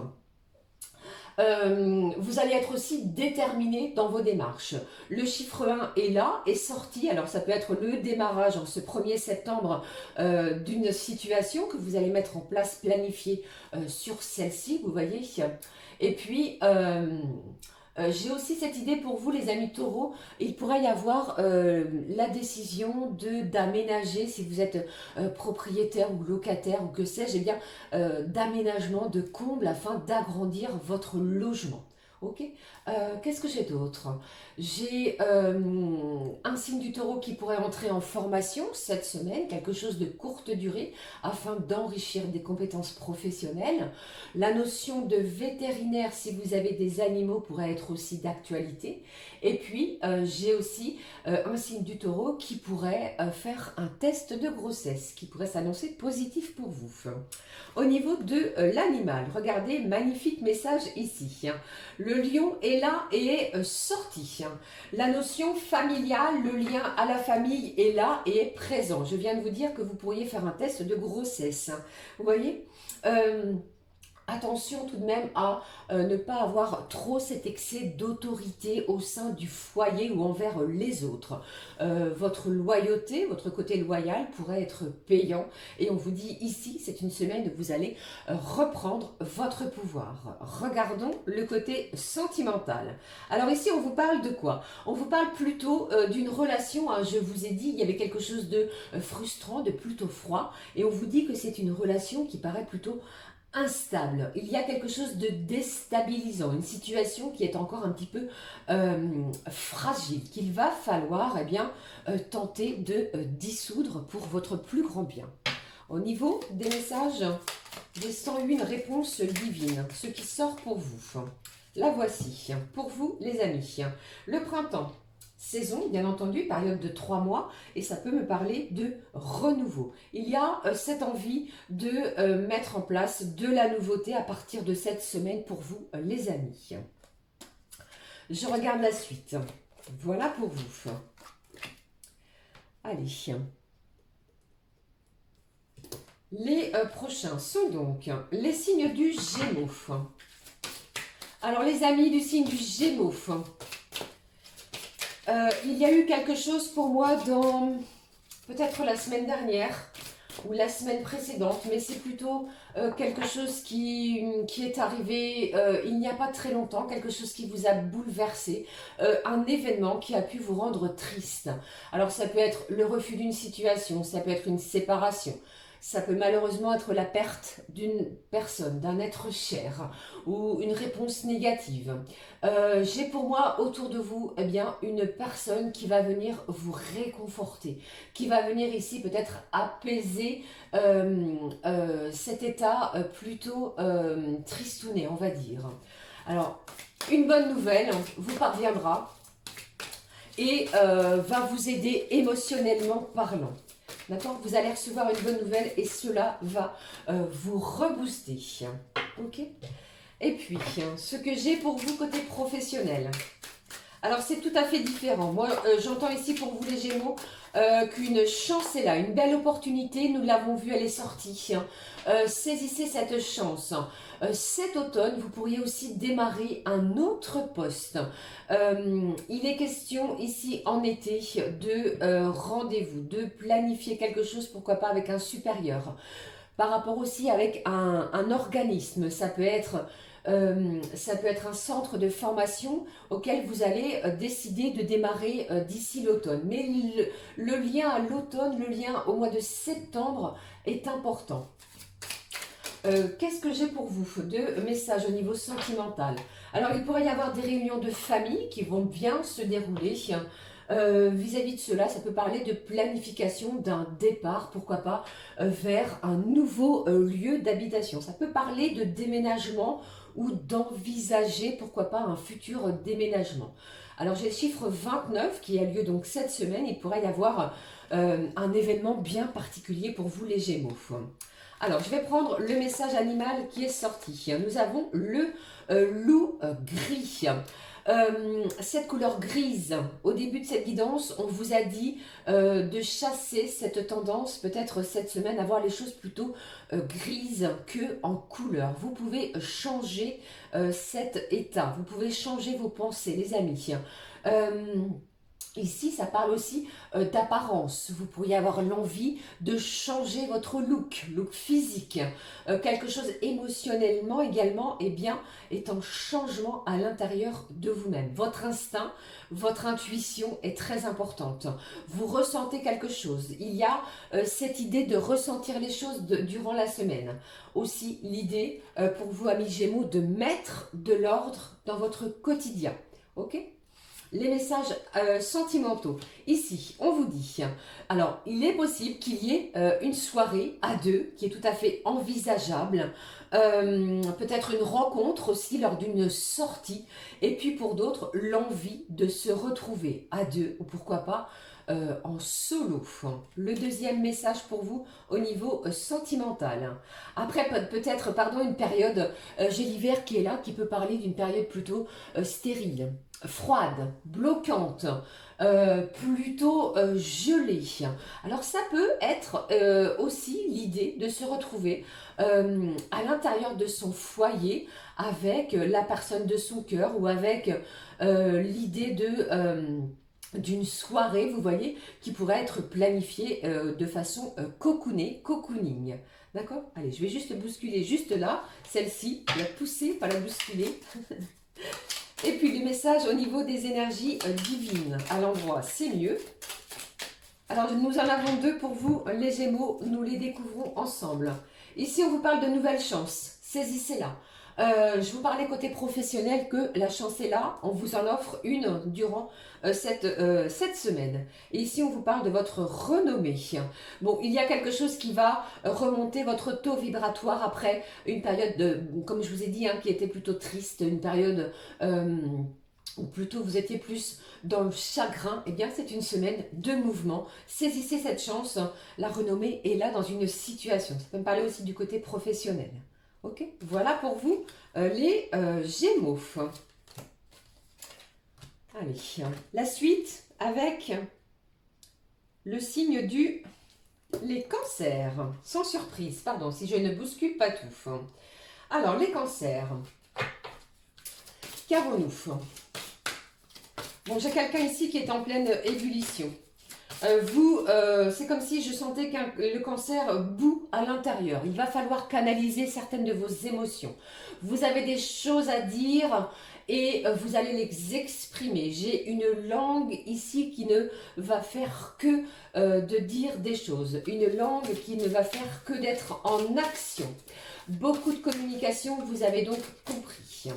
Vous allez être aussi déterminé dans vos démarches. Le chiffre 1 est là, est sorti. Alors ça peut être le démarrage en ce 1er septembre d'une situation que vous allez mettre en place, planifier sur celle-ci, vous voyez. Et puis, j'ai aussi cette idée pour vous, les amis taureaux. Il pourrait y avoir la décision d'aménager, si vous êtes propriétaire ou locataire ou que sais-je, eh bien, d'aménagement de comble afin d'agrandir votre logement. Ok. Qu'est-ce que j'ai d'autre? J'ai un signe du taureau qui pourrait entrer en formation cette semaine, quelque chose de courte durée, afin d'enrichir des compétences professionnelles. La notion de vétérinaire, si vous avez des animaux, pourrait être aussi d'actualité. Et puis, j'ai aussi un signe du taureau qui pourrait faire un test de grossesse, qui pourrait s'annoncer positif pour vous. Au niveau de l'animal, regardez, magnifique message ici. Le lion est là et est sorti. La notion familiale, le lien à la famille est là et est présent. Je viens de vous dire que vous pourriez faire un test de grossesse. Vous voyez, attention tout de même à ne pas avoir trop cet excès d'autorité au sein du foyer ou envers les autres. Votre loyauté, votre côté loyal pourrait être payant et on vous dit ici, c'est une semaine où vous allez reprendre votre pouvoir. Regardons le côté sentimental. Alors ici, on vous parle de quoi? On vous parle plutôt d'une relation, hein, je vous ai dit, il y avait quelque chose de frustrant, de plutôt froid et on vous dit que c'est une relation qui paraît plutôt instable, il y a quelque chose de déstabilisant, une situation qui est encore un petit peu fragile, qu'il va falloir eh bien, tenter de dissoudre pour votre plus grand bien. Au niveau des messages, des 101 réponses divines, ce qui sort pour vous. La voici, pour vous les amis. Le printemps. Saison, bien entendu, période de 3 mois, et ça peut me parler de renouveau. Il y a cette envie de mettre en place de la nouveauté à partir de cette semaine pour vous, les amis. Je regarde la suite. Voilà pour vous. Allez. Les prochains sont donc les signes du Gémeaux. Alors, les amis du signe du Gémeaux, il y a eu quelque chose pour moi dans peut-être la semaine dernière ou la semaine précédente, mais c'est plutôt quelque chose qui est arrivé il n'y a pas très longtemps, quelque chose qui vous a bouleversé, un événement qui a pu vous rendre triste. Alors ça peut être le refus d'une situation, ça peut être une séparation, ça peut malheureusement être la perte d'une personne, d'un être cher ou une réponse négative. J'ai pour moi autour de vous eh bien, une personne qui va venir vous réconforter, qui va venir ici peut-être apaiser cet état plutôt tristouné, on va dire. Alors, une bonne nouvelle vous parviendra et va vous aider émotionnellement parlant. D'accord? Vous allez recevoir une bonne nouvelle et cela va vous rebooster. Ok? Et puis, ce que j'ai pour vous côté professionnel. Alors, c'est tout à fait différent. Moi, j'entends ici pour vous les Gémeaux qu'une chance est là, une belle opportunité. Nous l'avons vu, elle est sortie. Saisissez cette chance. Cet automne, vous pourriez aussi démarrer un autre poste. Il est question ici en été de rendez-vous, de planifier quelque chose, pourquoi pas avec un supérieur. Par rapport aussi avec un organisme, ça peut être un centre de formation auquel vous allez décider de démarrer d'ici l'automne. Mais le lien à l'automne, le lien au mois de septembre est important. Qu'est-ce que j'ai pour vous de messages au niveau sentimental? Alors, il pourrait y avoir des réunions de famille qui vont bien se dérouler. Vis-à-vis de cela, ça peut parler de planification d'un départ, pourquoi pas, vers un nouveau lieu d'habitation. Ça peut parler de déménagement ou d'envisager, pourquoi pas, un futur déménagement. Alors j'ai le chiffre 29 qui a lieu donc cette semaine. Il pourrait y avoir un événement bien particulier pour vous les Gémeaux. Alors je vais prendre le message animal qui est sorti. Nous avons le loup gris. Cette couleur grise, au début de cette guidance, on vous a dit de chasser cette tendance, peut-être cette semaine, à voir les choses plutôt grises que en couleur. Vous pouvez changer cet état, vous pouvez changer vos pensées, les amis. Ici, ça parle aussi d'apparence. Vous pourriez avoir l'envie de changer votre look physique. Quelque chose émotionnellement également, eh bien, est en changement à l'intérieur de vous-même. Votre instinct, votre intuition est très importante. Vous ressentez quelque chose. Il y a cette idée de ressentir les choses durant la semaine. Aussi, l'idée pour vous, amis Gémeaux, de mettre de l'ordre dans votre quotidien. Ok ? Les messages sentimentaux. Ici, on vous dit, alors il est possible qu'il y ait une soirée à deux qui est tout à fait envisageable, peut-être une rencontre aussi lors d'une sortie, et puis pour d'autres, l'envie de se retrouver à deux, ou pourquoi pas en solo. Le deuxième message pour vous au niveau sentimental. Après peut-être, pardon, une période, j'ai l'hiver qui est là, qui peut parler d'une période plutôt stérile, froide, bloquante, plutôt gelée. Alors ça peut être aussi l'idée de se retrouver à l'intérieur de son foyer avec la personne de son cœur ou avec l'idée d'une soirée, vous voyez, qui pourrait être planifiée de façon cocooning. D'accord? Allez, je vais juste bousculer juste là, celle-ci, la pousser, pas la bousculer. Et puis le message au niveau des énergies divines à l'endroit, c'est mieux. Alors nous en avons deux pour vous, les Gémeaux, nous les découvrons ensemble. Ici on vous parle de nouvelles chances, saisissez-la. Je vous parlais côté professionnel que la chance est là, on vous en offre une durant cette semaine. Et ici on vous parle de votre renommée. Bon, il y a quelque chose qui va remonter votre taux vibratoire après une période, comme je vous ai dit, qui était plutôt triste, une période ou plutôt vous étiez plus dans le chagrin. Eh bien c'est une semaine de mouvement. Saisissez cette chance, la renommée est là dans une situation. Ça peut me parler aussi du côté professionnel. Ok, voilà pour vous les Gémeaux. Allez, la suite avec le signe les cancers. Sans surprise, pardon, si je ne bouscule pas tout. Alors, les cancers. Qu'avons-nous? Bon, j'ai quelqu'un ici qui est en pleine ébullition. C'est comme si je sentais que le cancer bout à l'intérieur. Il va falloir canaliser certaines de vos émotions. Vous avez des choses à dire et vous allez les exprimer. J'ai une langue ici qui ne va faire que de dire des choses. Une langue qui ne va faire que d'être en action. Beaucoup de communication, vous avez donc compris.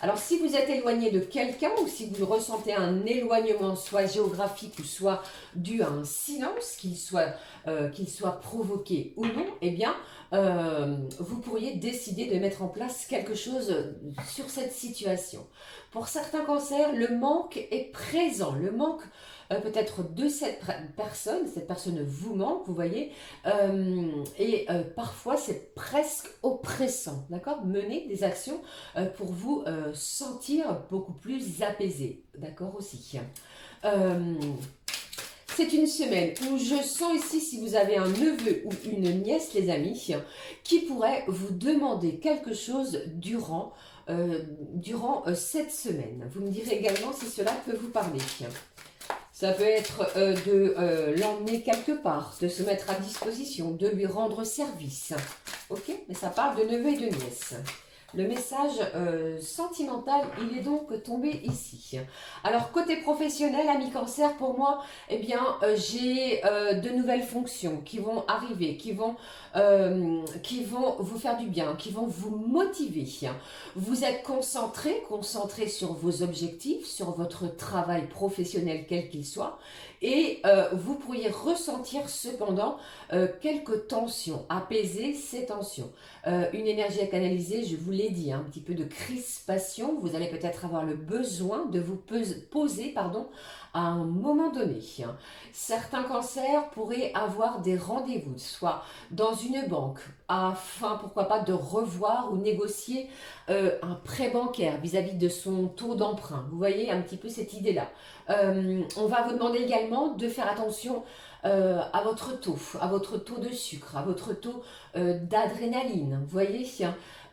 Alors, si vous êtes éloigné de quelqu'un ou si vous ressentez un éloignement, soit géographique ou soit dû à un silence, qu'il soit provoqué ou non, eh bien, vous pourriez décider de mettre en place quelque chose sur cette situation. Pour certains cancers, le manque est présent. Le manque peut-être de cette personne vous manque, vous voyez, et parfois c'est presque oppressant, d'accord? Menez des actions pour vous sentir beaucoup plus apaisé, d'accord aussi. C'est une semaine où je sens ici, si vous avez un neveu ou une nièce, les amis, qui pourrait vous demander quelque chose durant cette semaine. Vous me direz également si cela peut vous parler. Ça peut être de l'emmener quelque part, de se mettre à disposition, de lui rendre service. Ok? Mais ça parle de neveu et de nièce. Le message sentimental, il est donc tombé ici. Alors, côté professionnel, ami Cancer, pour moi, eh bien, j'ai de nouvelles fonctions qui vont arriver, qui vont vous faire du bien, qui vont vous motiver. Vous êtes concentré sur vos objectifs, sur votre travail professionnel, quel qu'il soit, et vous pourriez ressentir cependant quelques tensions, apaiser ces tensions. Une énergie à canaliser, je vous l'ai dit, un petit peu de crispation. Vous allez peut-être avoir le besoin de vous poser, à un moment donné. Certains cancers pourraient avoir des rendez-vous, soit dans une banque, afin, pourquoi pas, de revoir ou négocier un prêt bancaire vis-à-vis de son taux d'emprunt. Vous voyez un petit peu cette idée-là. On va vous demander également de faire attention à votre taux de sucre, à votre taux d'adrénaline, vous voyez,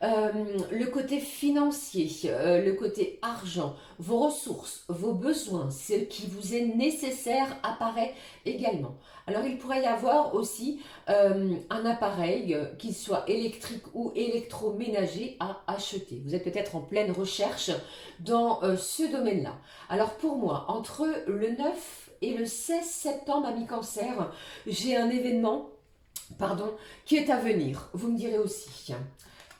le côté financier, le côté argent, vos ressources, vos besoins, ce qui vous est nécessaire apparaît également. Alors il pourrait y avoir aussi un appareil, qu'il soit électrique ou électroménager, à acheter. Vous êtes peut-être en pleine recherche dans ce domaine-là. Alors pour moi, entre le 9 et le 16 septembre, ami Cancer, j'ai un événement, qui est à venir. Vous me direz aussi.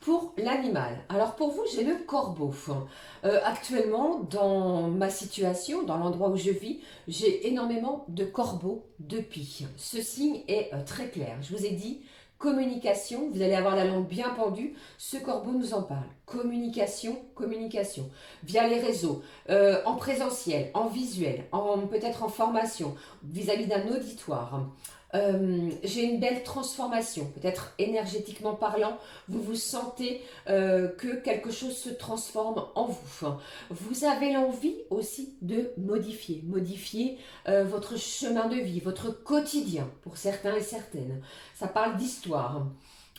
Pour l'animal, alors pour vous, j'ai le corbeau. Actuellement, dans ma situation, dans l'endroit où je vis, j'ai énormément de corbeaux depuis. Ce signe est très clair. Je vous ai dit, communication, vous allez avoir la langue bien pendue, ce corbeau nous en parle. Communication, communication, via les réseaux, en présentiel, en visuel, peut-être en formation, vis-à-vis d'un auditoire. J'ai une belle transformation, peut-être énergétiquement parlant, vous vous sentez que quelque chose se transforme en vous. Vous avez l'envie aussi de modifier votre chemin de vie, votre quotidien pour certains et certaines. Ça parle d'histoire.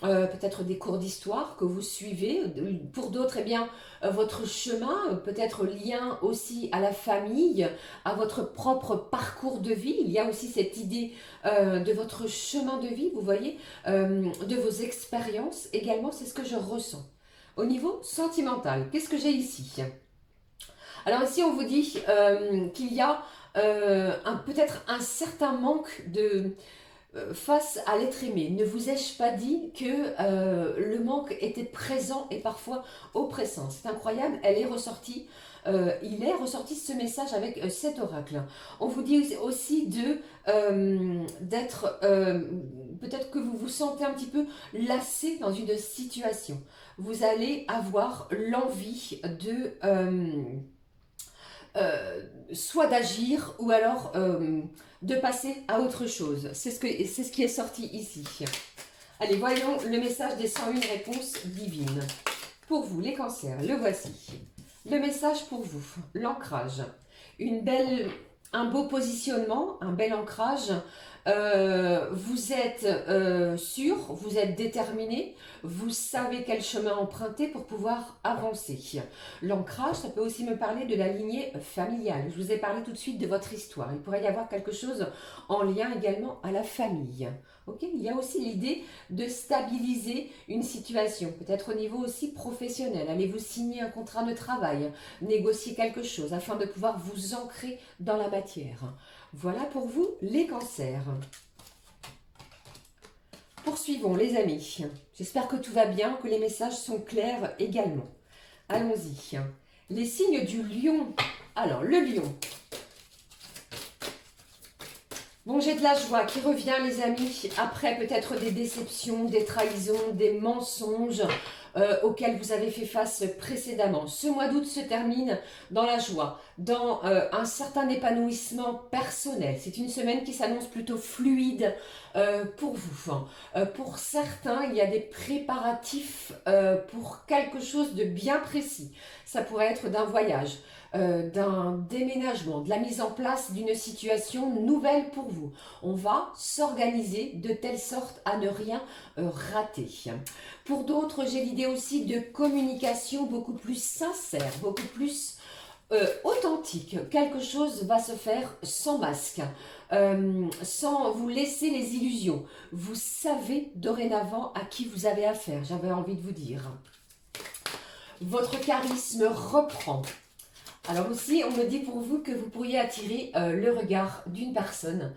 Peut-être des cours d'histoire que vous suivez, pour d'autres, eh bien, votre chemin, peut-être lien aussi à la famille, à votre propre parcours de vie. Il y a aussi cette idée de votre chemin de vie, vous voyez, de vos expériences également, c'est ce que je ressens. Au niveau sentimental, qu'est-ce que j'ai ici? Alors ici, on vous dit qu'il y a peut-être un certain manque de face à l'être aimé. Ne vous ai-je pas dit que le manque était présent et parfois oppressant? C'est incroyable, il est ressorti ce message avec cet oracle. On vous dit aussi d'être, peut-être que vous vous sentez un petit peu lassé dans une situation. Vous allez avoir l'envie de soit d'agir ou alors de passer à autre chose. C'est ce qui est sorti ici. Allez, voyons le message des 101 réponses divines. Pour vous, les cancers, le voici. Le message pour vous, l'ancrage. Un beau positionnement, un bel ancrage. Vous êtes sûr, vous êtes déterminé, vous savez quel chemin emprunter pour pouvoir avancer. L'ancrage, ça peut aussi me parler de la lignée familiale. Je vous ai parlé tout de suite de votre histoire. Il pourrait y avoir quelque chose en lien également à la famille. Okay, il y a aussi l'idée de stabiliser une situation, peut-être au niveau aussi professionnel. Allez-vous signer un contrat de travail, négocier quelque chose afin de pouvoir vous ancrer dans la matière. Voilà pour vous les cancers. Poursuivons les amis. J'espère que tout va bien, que les messages sont clairs également. Allons-y. Les signes du lion. Alors, le lion. Bon, j'ai de la joie qui revient, les amis, après peut-être des déceptions, des trahisons, des mensonges auxquels vous avez fait face précédemment. Ce mois d'août se termine dans la joie, dans un certain épanouissement personnel. C'est une semaine qui s'annonce plutôt fluide pour vous. Pour certains, il y a des préparatifs pour quelque chose de bien précis. Ça pourrait être d'un voyage, d'un déménagement, de la mise en place d'une situation nouvelle pour vous. On va s'organiser de telle sorte à ne rien rater. Pour d'autres, j'ai l'idée aussi de communication beaucoup plus sincère, beaucoup plus authentique. Quelque chose va se faire sans masque, sans vous laisser les illusions. Vous savez dorénavant à qui vous avez affaire, j'avais envie de vous dire. Votre charisme reprend. Alors aussi, on me dit pour vous que vous pourriez attirer le regard d'une personne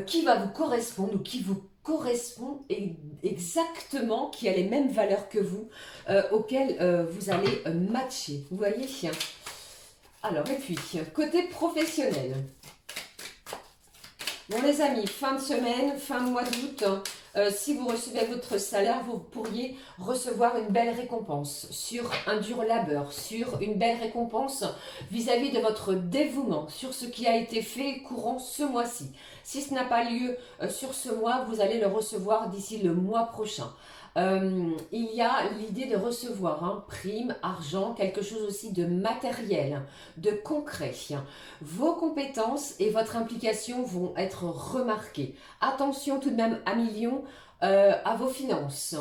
qui va vous correspondre ou qui vous correspond exactement, qui a les mêmes valeurs que vous, auxquelles vous allez matcher. Vous voyez? Alors, et puis, côté professionnel. Bon les amis, fin de semaine, fin de mois d'août, si vous recevez votre salaire, vous pourriez recevoir une belle récompense sur un dur labeur, sur une belle récompense vis-à-vis de votre dévouement, sur ce qui a été fait courant ce mois-ci. Si ce n'a pas lieu sur ce mois, vous allez le recevoir d'ici le mois prochain. Il y a l'idée de recevoir prime, argent, quelque chose aussi de matériel, de concret. Vos compétences et votre implication vont être remarquées. Attention tout de même à millions à vos finances.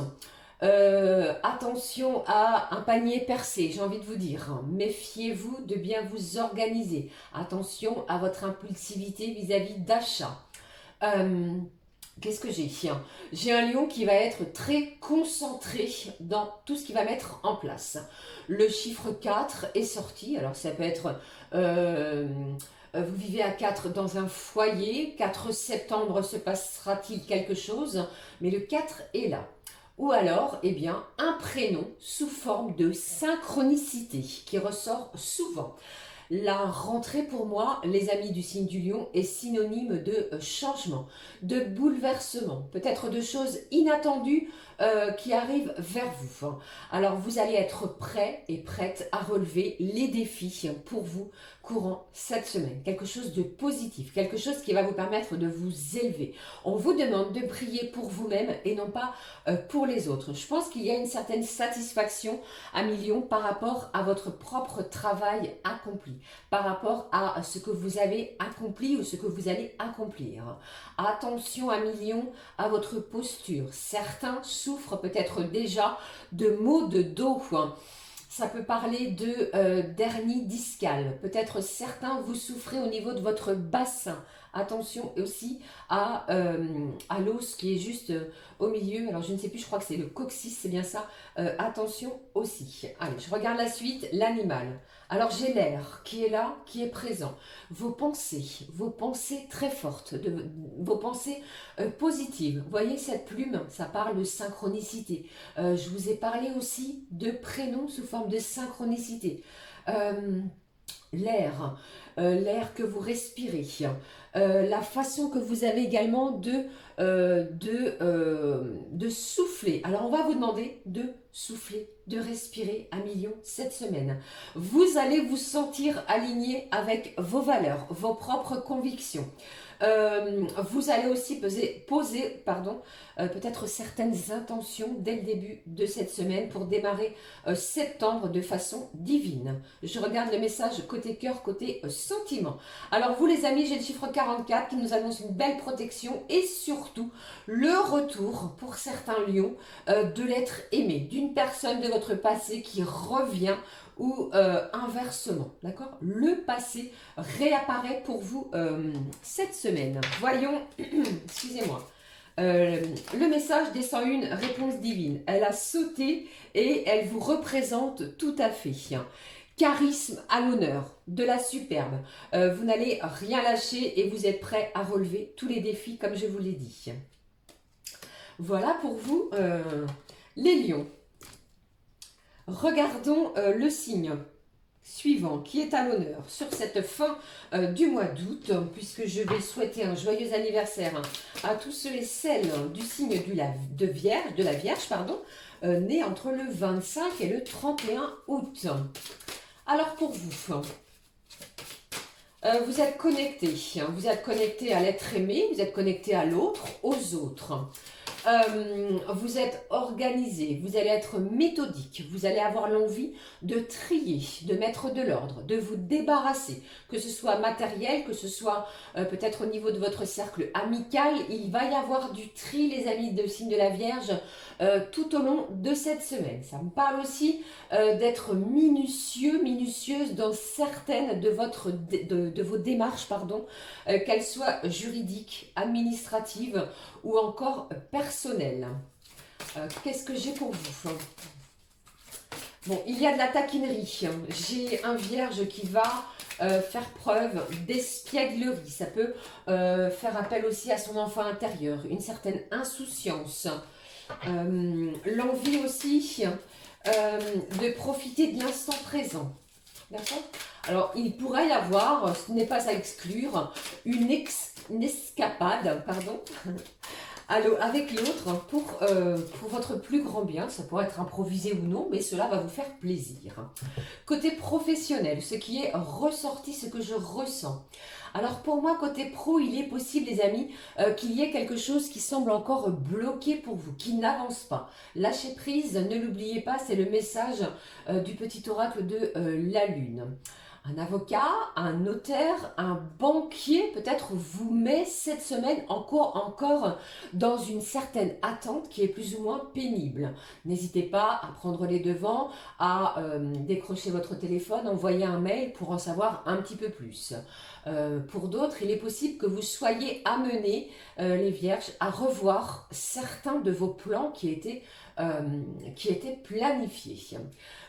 Attention à un panier percé, j'ai envie de vous dire. Méfiez-vous de bien vous organiser. Attention à votre impulsivité vis-à-vis d'achat. Qu'est-ce que j'ai? J'ai un lion qui va être très concentré dans tout ce qu'il va mettre en place. Le chiffre 4 est sorti. Alors ça peut être... vous vivez à 4 dans un foyer. 4 septembre se passera-t-il quelque chose? Mais le 4 est là. Ou alors, eh bien, un prénom sous forme de synchronicité qui ressort souvent. La rentrée pour moi, les amis du signe du lion, est synonyme de changement, de bouleversement, peut-être de choses inattendues qui arrivent vers vous. Alors vous allez être prêts et prêtes à relever les défis pour vous courant cette semaine. Quelque chose de positif, quelque chose qui va vous permettre de vous élever. On vous demande de prier pour vous-même et non pas pour les autres. Je pense qu'il y a une certaine satisfaction à millions par rapport à votre propre travail accompli, par rapport à ce que vous avez accompli ou ce que vous allez accomplir. Attention à millions à votre posture. Certains souffrent peut-être déjà de maux de dos. Ça peut parler de d'hernie discale. Peut-être certains vous souffrez au niveau de votre bassin. Attention aussi à l'os qui est juste au milieu. Alors je ne sais plus, je crois que c'est le coccyx, c'est bien ça. Attention aussi. Allez, je regarde la suite. L'animal. Alors j'ai l'air qui est là, qui est présent. Vos pensées très fortes, vos pensées positives. Vous voyez cette plume, ça parle de synchronicité. Je vous ai parlé aussi de prénoms sous forme de synchronicité. L'air, l'air que vous respirez, la façon que vous avez également de souffler. Alors on va vous demander de souffler, de respirer à millions cette semaine. Vous allez vous sentir aligné avec vos valeurs, vos propres convictions. Vous allez aussi poser peut-être certaines intentions dès le début de cette semaine pour démarrer septembre de façon divine. Je regarde le message côté cœur, côté sentiment. Alors vous les amis, j'ai le chiffre 44 qui nous annonce une belle protection et surtout le retour pour certains lions de l'être aimé, d'une personne de votre passé qui revient ou inversement, d'accord? Le passé réapparaît pour vous cette semaine. Voyons, excusez-moi. Le message des 101 réponses divines. Elle a sauté et elle vous représente tout à fait. Charisme à l'honneur, de la superbe. Vous n'allez rien lâcher et vous êtes prêts à relever tous les défis comme je vous l'ai dit. Voilà pour vous les lions. Regardons le signe suivant qui est à l'honneur sur cette fin du mois d'août, puisque je vais souhaiter un joyeux anniversaire à tous ceux et celles du signe de la Vierge, nés entre le 25 et le 31 août. Alors pour vous, vous êtes connecté à l'être aimé, vous êtes connecté à l'autre, aux autres. Vous êtes organisé, vous allez être méthodique, vous allez avoir l'envie de trier, de mettre de l'ordre, de vous débarrasser, que ce soit matériel, que ce soit peut-être au niveau de votre cercle amical. Il va y avoir du tri, les amis de signe de la Vierge, tout au long de cette semaine. Ça me parle aussi d'être minutieux, minutieuse dans certaines de vos démarches, qu'elles soient juridiques, administratives ou encore personnelles. Qu'est-ce que j'ai pour vous? Bon, il y a de la taquinerie. J'ai un vierge qui va faire preuve d'espièglerie. Ça peut faire appel aussi à son enfant intérieur, une certaine insouciance. L'envie aussi de profiter de l'instant présent. D'accord? Alors, il pourrait y avoir, ce n'est pas à exclure, une escapade, pardon, avec l'autre pour votre plus grand bien. Ça pourrait être improvisé ou non, mais cela va vous faire plaisir. Côté professionnel, ce qui est ressorti, ce que je ressens. Alors pour moi, côté pro, il est possible, les amis, qu'il y ait quelque chose qui semble encore bloqué pour vous, qui n'avance pas. Lâchez prise, ne l'oubliez pas, c'est le message du petit oracle de la Lune. Un avocat, un notaire, un banquier peut-être vous met cette semaine encore dans une certaine attente qui est plus ou moins pénible. N'hésitez pas à prendre les devants, à décrocher votre téléphone, envoyer un mail pour en savoir un petit peu plus. Pour d'autres, il est possible que vous soyez amenés, les vierges, à revoir certains de vos plans qui étaient planifiés.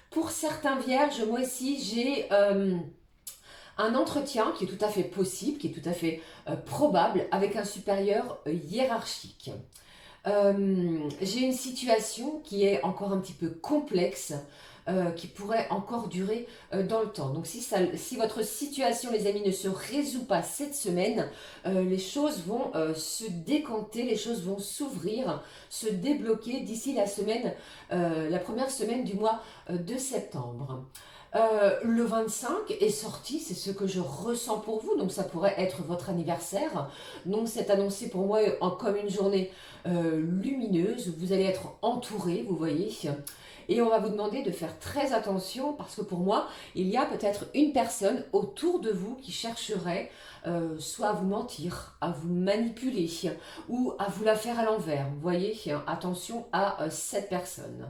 Pour certains vierges, moi aussi, j'ai un entretien qui est tout à fait possible, qui est tout à fait probable avec un supérieur hiérarchique. J'ai une situation qui est encore un petit peu complexe, qui pourrait encore durer dans le temps. Donc si votre situation, les amis, ne se résout pas cette semaine, les choses vont se décanter, les choses vont s'ouvrir, se débloquer d'ici la première semaine du mois de septembre. Le 25 est sorti, c'est ce que je ressens pour vous, donc ça pourrait être votre anniversaire. Donc c'est annoncé pour moi comme une journée lumineuse, vous allez être entouré, vous voyez. Et on va vous demander de faire très attention parce que pour moi, il y a peut-être une personne autour de vous qui chercherait soit à vous mentir, à vous manipuler ou à vous la faire à l'envers. Vous voyez, attention à cette personne.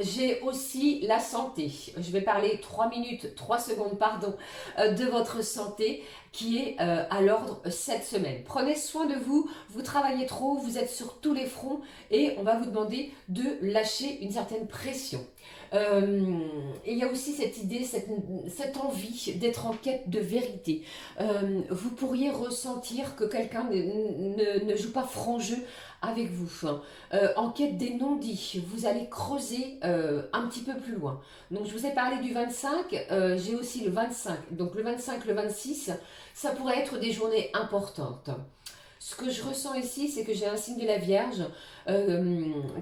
J'ai aussi la santé. Je vais parler 3 minutes, 3 secondes, pardon, de votre santé qui est à l'ordre cette semaine. Prenez soin de vous, vous travaillez trop, vous êtes sur tous les fronts et on va vous demander de lâcher une certaine pression. Il y a aussi cette idée, cette envie d'être en quête de vérité. Vous pourriez ressentir que quelqu'un ne joue pas franc jeu avec vous. En quête des non-dits, vous allez creuser un petit peu plus loin. Donc je vous ai parlé du 25, j'ai aussi le 25. Donc le 25, le 26, ça pourrait être des journées importantes. Ce que je ressens ici, c'est que j'ai un signe de la Vierge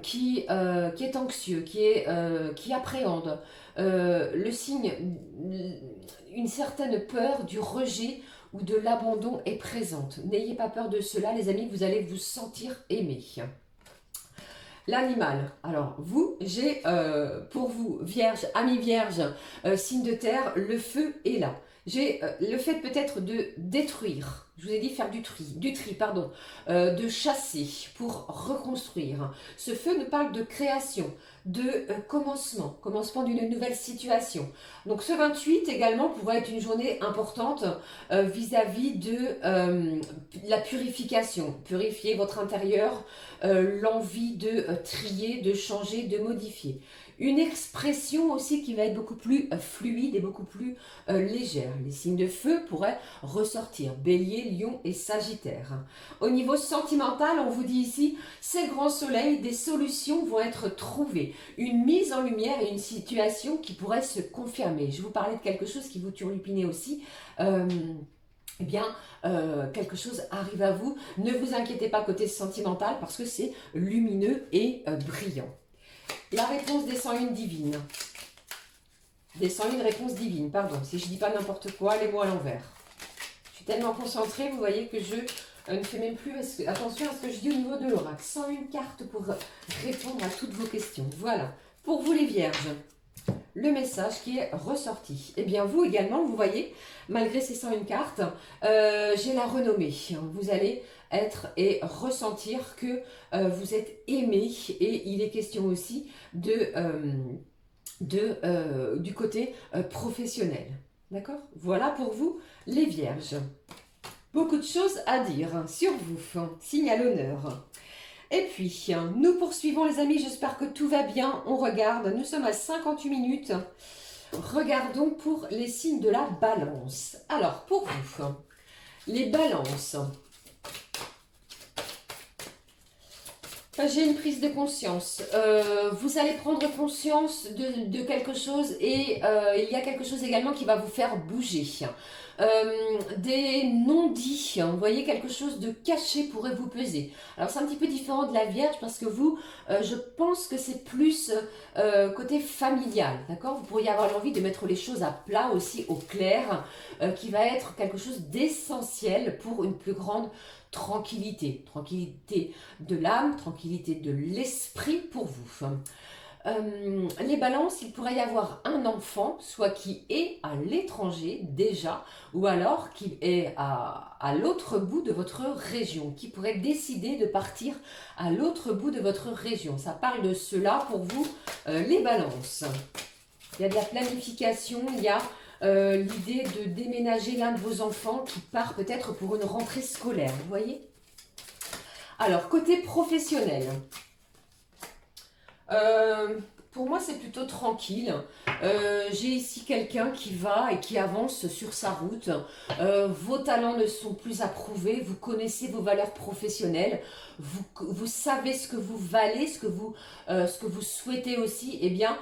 qui est anxieux, qui appréhende. Le signe, une certaine peur du rejet ou de l'abandon est présente. N'ayez pas peur de cela, les amis, vous allez vous sentir aimé. L'animal. Alors, j'ai pour vous, Vierge, ami Vierge, signe de terre, le feu est là. J'ai le fait peut-être de détruire, je vous ai dit faire du tri, de chasser pour reconstruire. Ce feu nous parle de création, de commencement d'une nouvelle situation. Donc ce 28 également pourrait être une journée importante vis-à-vis de la purification. Purifier votre intérieur, l'envie de trier, de changer, de modifier. Une expression aussi qui va être beaucoup plus fluide et beaucoup plus légère. Les signes de feu pourraient ressortir, Bélier, Lion et Sagittaire. Au niveau sentimental, on vous dit ici, c'est le grand soleil, des solutions vont être trouvées. Une mise en lumière et une situation qui pourrait se confirmer. Je vous parlais de quelque chose qui vous turlupinait aussi. Quelque chose arrive à vous. Ne vous inquiétez pas côté sentimental parce que c'est lumineux et brillant. La réponse des 101 divines. Des 101 réponses divines, pardon. Si je dis pas n'importe quoi, les mots à l'envers. Je suis tellement concentrée, vous voyez que je ne fais même plus attention à ce que je dis au niveau de l'oracle. 101 cartes pour répondre à toutes vos questions. Voilà. Pour vous les vierges, le message qui est ressorti. Eh bien, vous également, vous voyez, malgré ces 101 cartes, j'ai la renommée. Vous allez être et ressentir que vous êtes aimé et il est question aussi du côté professionnel. D'accord? Voilà pour vous, les vierges. Beaucoup de choses à dire sur vous, signe à l'honneur. Et puis, nous poursuivons les amis, j'espère que tout va bien. On regarde, nous sommes à 58 minutes. Regardons pour les signes de la balance. Alors, pour vous, les balances. J'ai une prise de conscience. Vous allez prendre conscience de quelque chose et il y a quelque chose également qui va vous faire bouger. Des non-dits, vous voyez, quelque chose de caché pourrait vous peser. Alors c'est un petit peu différent de la Vierge parce que vous, je pense que c'est plus côté familial, d'accord? Vous pourriez avoir l'envie de mettre les choses à plat aussi, au clair, qui va être quelque chose d'essentiel pour une plus grande tranquillité. Tranquillité de l'âme, tranquillité de l'esprit pour vous. Les balances, il pourrait y avoir un enfant, soit qui est à l'étranger déjà, ou alors qui est à l'autre bout de votre région, qui pourrait décider de partir à l'autre bout de votre région. Ça parle de cela pour vous, les balances. Il y a de la planification, il y a l'idée de déménager l'un de vos enfants qui part peut-être pour une rentrée scolaire, vous voyez? Alors, côté professionnel, pour moi, c'est plutôt tranquille. J'ai ici quelqu'un qui va et qui avance sur sa route. Vos talents ne sont plus approuvés. Vous connaissez vos valeurs professionnelles. Vous savez ce que vous valez, ce que vous souhaitez aussi. Eh bien,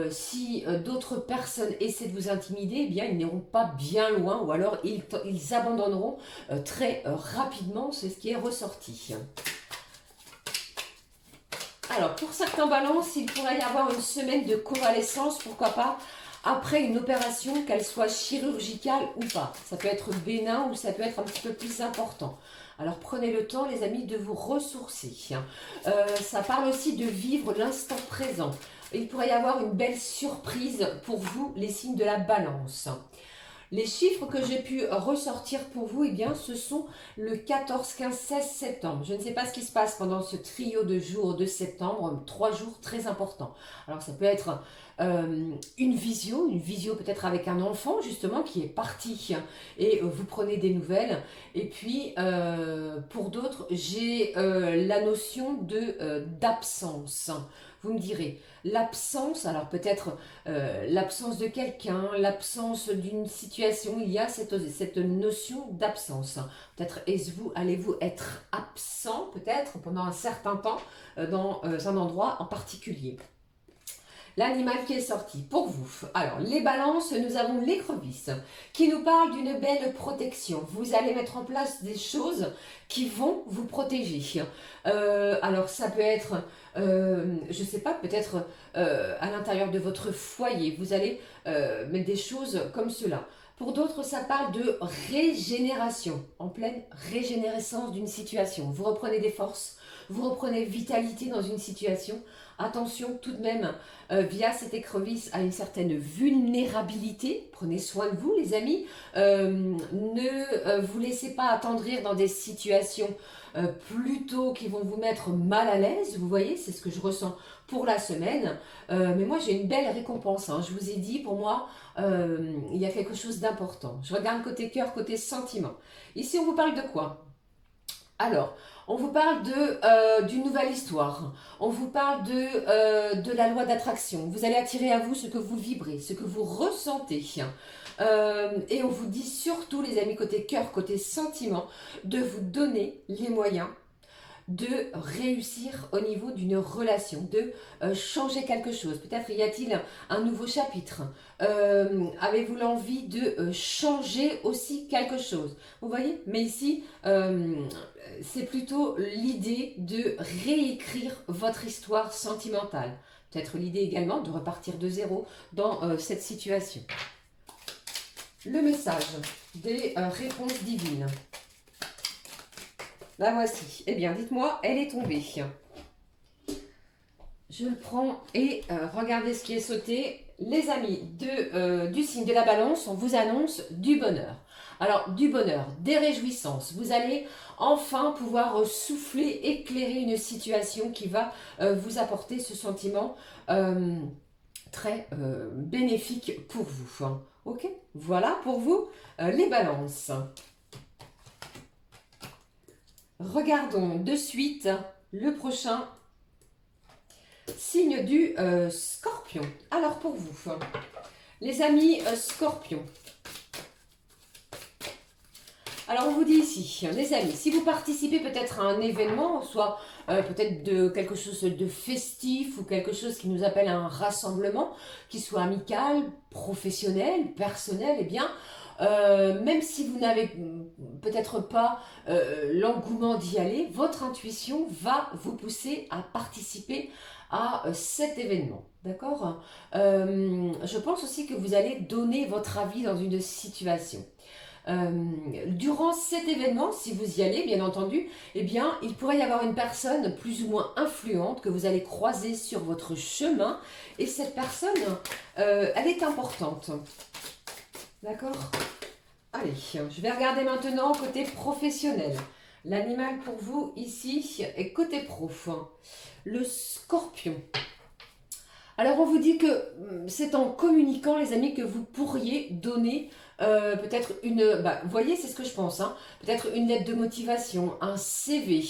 si d'autres personnes essaient de vous intimider, eh bien, ils n'iront pas bien loin ou alors ils abandonneront très rapidement. C'est ce qui est ressorti. Alors, pour certains balances, il pourrait y avoir une semaine de convalescence, pourquoi pas, après une opération, qu'elle soit chirurgicale ou pas. Ça peut être bénin ou ça peut être un petit peu plus important. Alors, prenez le temps, les amis, de vous ressourcer. Ça parle aussi de vivre l'instant présent. Il pourrait y avoir une belle surprise pour vous, les signes de la balance. Les chiffres que j'ai pu ressortir pour vous, eh bien, ce sont le 14, 15, 16 septembre. Je ne sais pas ce qui se passe pendant ce trio de jours de septembre, 3 jours très importants. Alors, ça peut être une visio peut-être avec un enfant, justement, qui est parti et vous prenez des nouvelles. Et puis, pour d'autres, j'ai la notion d'absence. Vous me direz, l'absence, alors peut-être l'absence de quelqu'un, l'absence d'une situation, il y a cette notion d'absence. Peut-être allez-vous être absent, peut-être pendant un certain temps, dans un endroit en particulier. L'animal qui est sorti pour vous. Alors, les balances, nous avons l'écrevisse qui nous parle d'une belle protection. Vous allez mettre en place des choses qui vont vous protéger. Alors, ça peut être, je ne sais pas, peut-être à l'intérieur de votre foyer. Vous allez mettre des choses comme cela. Pour d'autres, ça parle de régénération, en pleine régénérescence d'une situation. Vous reprenez des forces, vous reprenez vitalité dans une situation. Attention tout de même, via cette écrevisse, à une certaine vulnérabilité. Prenez soin de vous, les amis. Ne vous laissez pas attendrir dans des situations plutôt qui vont vous mettre mal à l'aise. Vous voyez, c'est ce que je ressens pour la semaine. Mais moi, j'ai une belle récompense. Hein. Je vous ai dit, pour moi, il y a quelque chose d'important. Je regarde côté cœur, côté sentiment. Ici, on vous parle de quoi? Alors, on vous parle d'une nouvelle histoire. On vous parle de la loi d'attraction. Vous allez attirer à vous ce que vous vibrez, ce que vous ressentez. Et on vous dit surtout, les amis, côté cœur, côté sentiment, de vous donner les moyens de réussir au niveau d'une relation, de changer quelque chose. Peut-être y a-t-il un nouveau chapitre. Avez-vous l'envie de changer aussi quelque chose? Vous voyez? Mais ici, c'est plutôt l'idée de réécrire votre histoire sentimentale. Peut-être l'idée également de repartir de zéro dans cette situation. Le message des réponses divines. La voici. Eh bien, dites-moi, elle est tombée. Je le prends et regardez ce qui est sauté. Les amis du signe de la balance, on vous annonce du bonheur. Alors, du bonheur, des réjouissances. Vous allez enfin pouvoir souffler, éclairer une situation qui va vous apporter ce sentiment très bénéfique pour vous. Hein. Ok? Voilà pour vous les balances. Regardons de suite le prochain signe du Scorpion. Alors pour vous, les amis Scorpion. Alors on vous dit ici, les amis, si vous participez peut-être à un événement, soit peut-être de quelque chose de festif ou quelque chose qui nous appelle à un rassemblement, qui soit amical, professionnel, personnel, eh bien, même si vous n'avez peut-être pas l'engouement d'y aller, votre intuition va vous pousser à participer à cet événement. D'accord. Je pense aussi que vous allez donner votre avis dans une situation. Durant cet événement, si vous y allez, bien entendu, eh bien, il pourrait y avoir une personne plus ou moins influente que vous allez croiser sur votre chemin. Et cette personne, elle est importante. D'accord? Allez, je vais regarder maintenant côté professionnel. L'animal pour vous ici est côté pro. Le Scorpion. Alors on vous dit que c'est en communiquant les amis que vous pourriez donner peut-être une, vous voyez c'est ce que je pense, hein, peut-être une lettre de motivation, un CV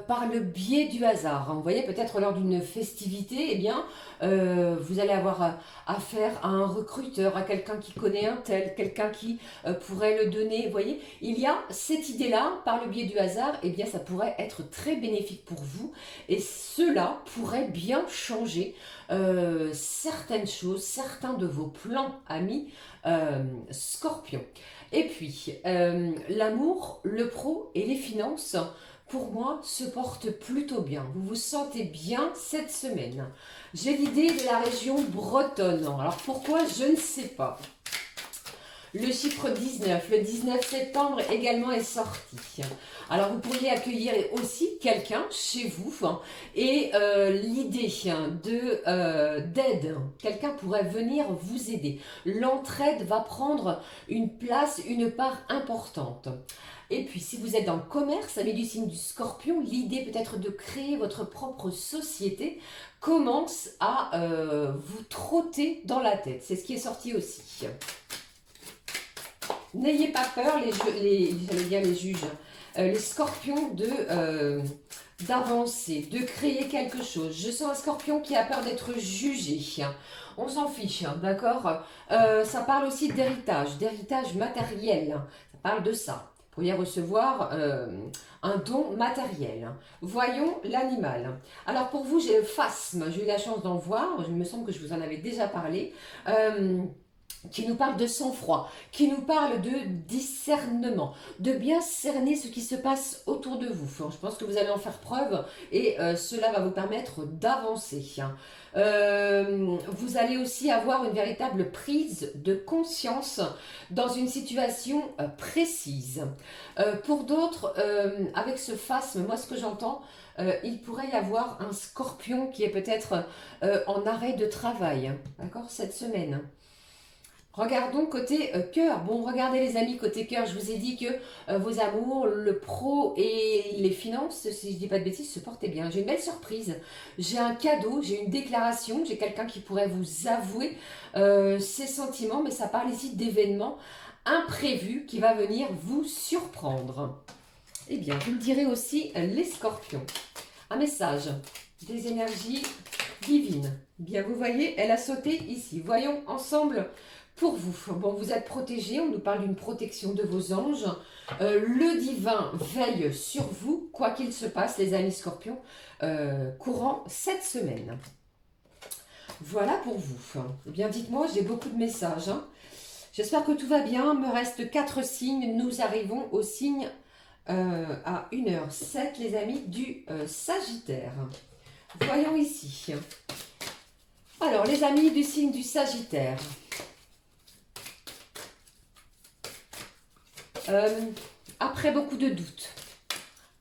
par le biais du hasard. Hein. Vous voyez peut-être lors d'une festivité, eh bien vous allez avoir affaire à un recruteur, à quelqu'un qui connaît un tel, quelqu'un qui pourrait le donner. Vous voyez, il y a cette idée-là par le biais du hasard, eh bien ça pourrait être très bénéfique pour vous et cela pourrait bien changer certaines choses, certains de vos plans, amis Scorpion. Et puis, l'amour, le pro et les finances, pour moi, se portent plutôt bien. Vous vous sentez bien cette semaine. J'ai l'idée de la région bretonne. Alors, pourquoi? Je ne sais pas. Le chiffre 19, le 19 septembre également est sorti. Alors, vous pourriez accueillir aussi quelqu'un chez vous et l'idée d'aide, quelqu'un pourrait venir vous aider. L'entraide va prendre une place, une part importante. Et puis, si vous êtes dans le commerce, avec du signe du Scorpion, l'idée peut-être de créer votre propre société commence à vous trotter dans la tête. C'est ce qui est sorti aussi. N'ayez pas peur, les juges, les scorpions, d'avancer, de créer quelque chose. Je sens un scorpion qui a peur d'être jugé. On s'en fiche, d'accord. Ça parle aussi d'héritage matériel. Ça parle de ça. Vous pourriez recevoir un don matériel. Voyons l'animal. Alors pour vous, j'ai le phasme. J'ai eu la chance d'en voir. Il me semble que je vous en avais déjà parlé. Qui nous parle de sang-froid, qui nous parle de discernement, de bien cerner ce qui se passe autour de vous. Je pense que vous allez en faire preuve et cela va vous permettre d'avancer. Vous allez aussi avoir une véritable prise de conscience dans une situation précise. Pour d'autres, avec ce phasme, moi ce que j'entends, il pourrait y avoir un scorpion qui est peut-être en arrêt de travail, d'accord, cette semaine. Regardons côté cœur. Bon, regardez les amis, côté cœur, je vous ai dit que vos amours, le pro et les finances, si je dis pas de bêtises, se portaient bien. J'ai une belle surprise. J'ai un cadeau, j'ai une déclaration, j'ai quelqu'un qui pourrait vous avouer ses sentiments, mais ça parle ici d'événements imprévus qui va venir vous surprendre. Eh bien, vous le direz aussi, les scorpions. Un message des énergies divines. Bien, vous voyez, elle a sauté ici. Voyons ensemble pour vous. Bon, vous êtes protégés, on nous parle d'une protection de vos anges. Le divin veille sur vous, quoi qu'il se passe, les amis scorpions, courant cette semaine. Voilà pour vous. Eh bien, dites-moi, j'ai beaucoup de messages. Hein. J'espère que tout va bien. Il me reste 4 signes. Nous arrivons au signe à 1h07, les amis, du Sagittaire. Voyons ici. Alors, les amis du signe du Sagittaire. Après beaucoup de doutes,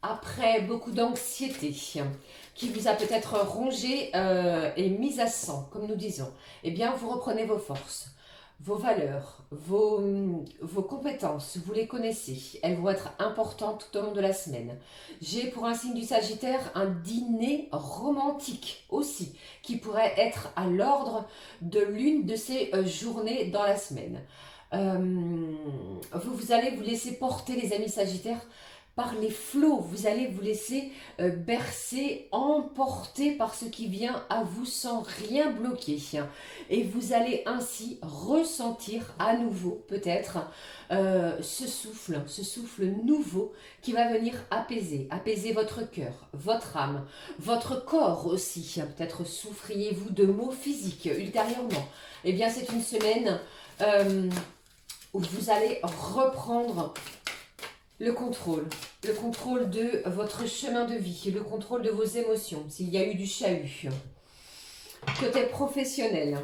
après beaucoup d'anxiété, qui vous a peut-être rongé et mis à sang, comme nous disons, eh bien, vous reprenez vos forces, vos valeurs, vos compétences, vous les connaissez. Elles vont être importantes tout au long de la semaine. J'ai pour un signe du Sagittaire un dîner romantique aussi, qui pourrait être à l'ordre de l'une de ces journées dans la semaine. Vous allez vous laisser porter, les amis Sagittaires, par les flots. Vous allez vous laisser bercer, emporter par ce qui vient à vous sans rien bloquer. Et vous allez ainsi ressentir à nouveau peut-être ce souffle nouveau qui va venir apaiser votre cœur, votre âme, votre corps aussi. Peut-être souffriez-vous de maux physiques ultérieurement. Eh bien, c'est une semaine où vous allez reprendre le contrôle de votre chemin de vie, le contrôle de vos émotions, s'il y a eu du chahut. Côté professionnel,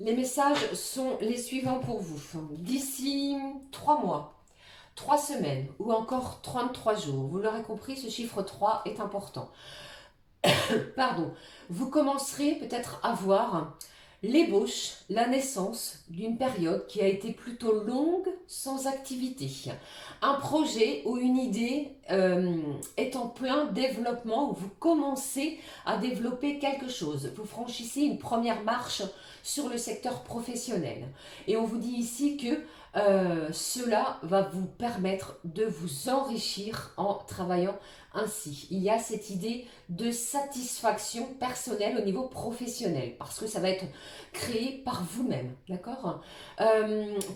les messages sont les suivants pour vous. D'ici 3 mois, 3 semaines ou encore 33 jours, vous l'aurez compris, ce chiffre 3 est important. Pardon, vous commencerez peut-être à voir l'ébauche, la naissance d'une période qui a été plutôt longue sans activité. Un projet ou une idée est en plein développement, où vous commencez à développer quelque chose. Vous franchissez une première marche sur le secteur professionnel. Et on vous dit ici que cela va vous permettre de vous enrichir en travaillant ainsi. Il y a cette idée de satisfaction personnelle au niveau professionnel, parce que ça va être créé par vous-même, d'accord?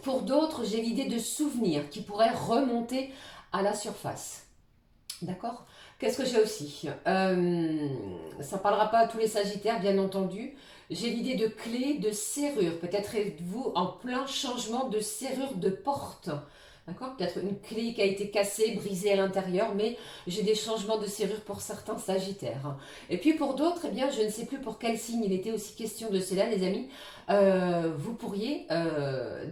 Pour d'autres, j'ai l'idée de souvenirs qui pourraient remonter à la surface, d'accord? Qu'est-ce que j'ai aussi? Ça ne parlera pas à tous les sagittaires, bien entendu. J'ai l'idée de clés, de serrures. Peut-être êtes-vous en plein changement de serrure de porte. D'accord? Peut-être une clé qui a été cassée, brisée à l'intérieur, mais j'ai des changements de serrure pour certains sagittaires. Et puis pour d'autres, eh bien, je ne sais plus pour quel signe il était aussi question de cela, les amis. Vous pourriez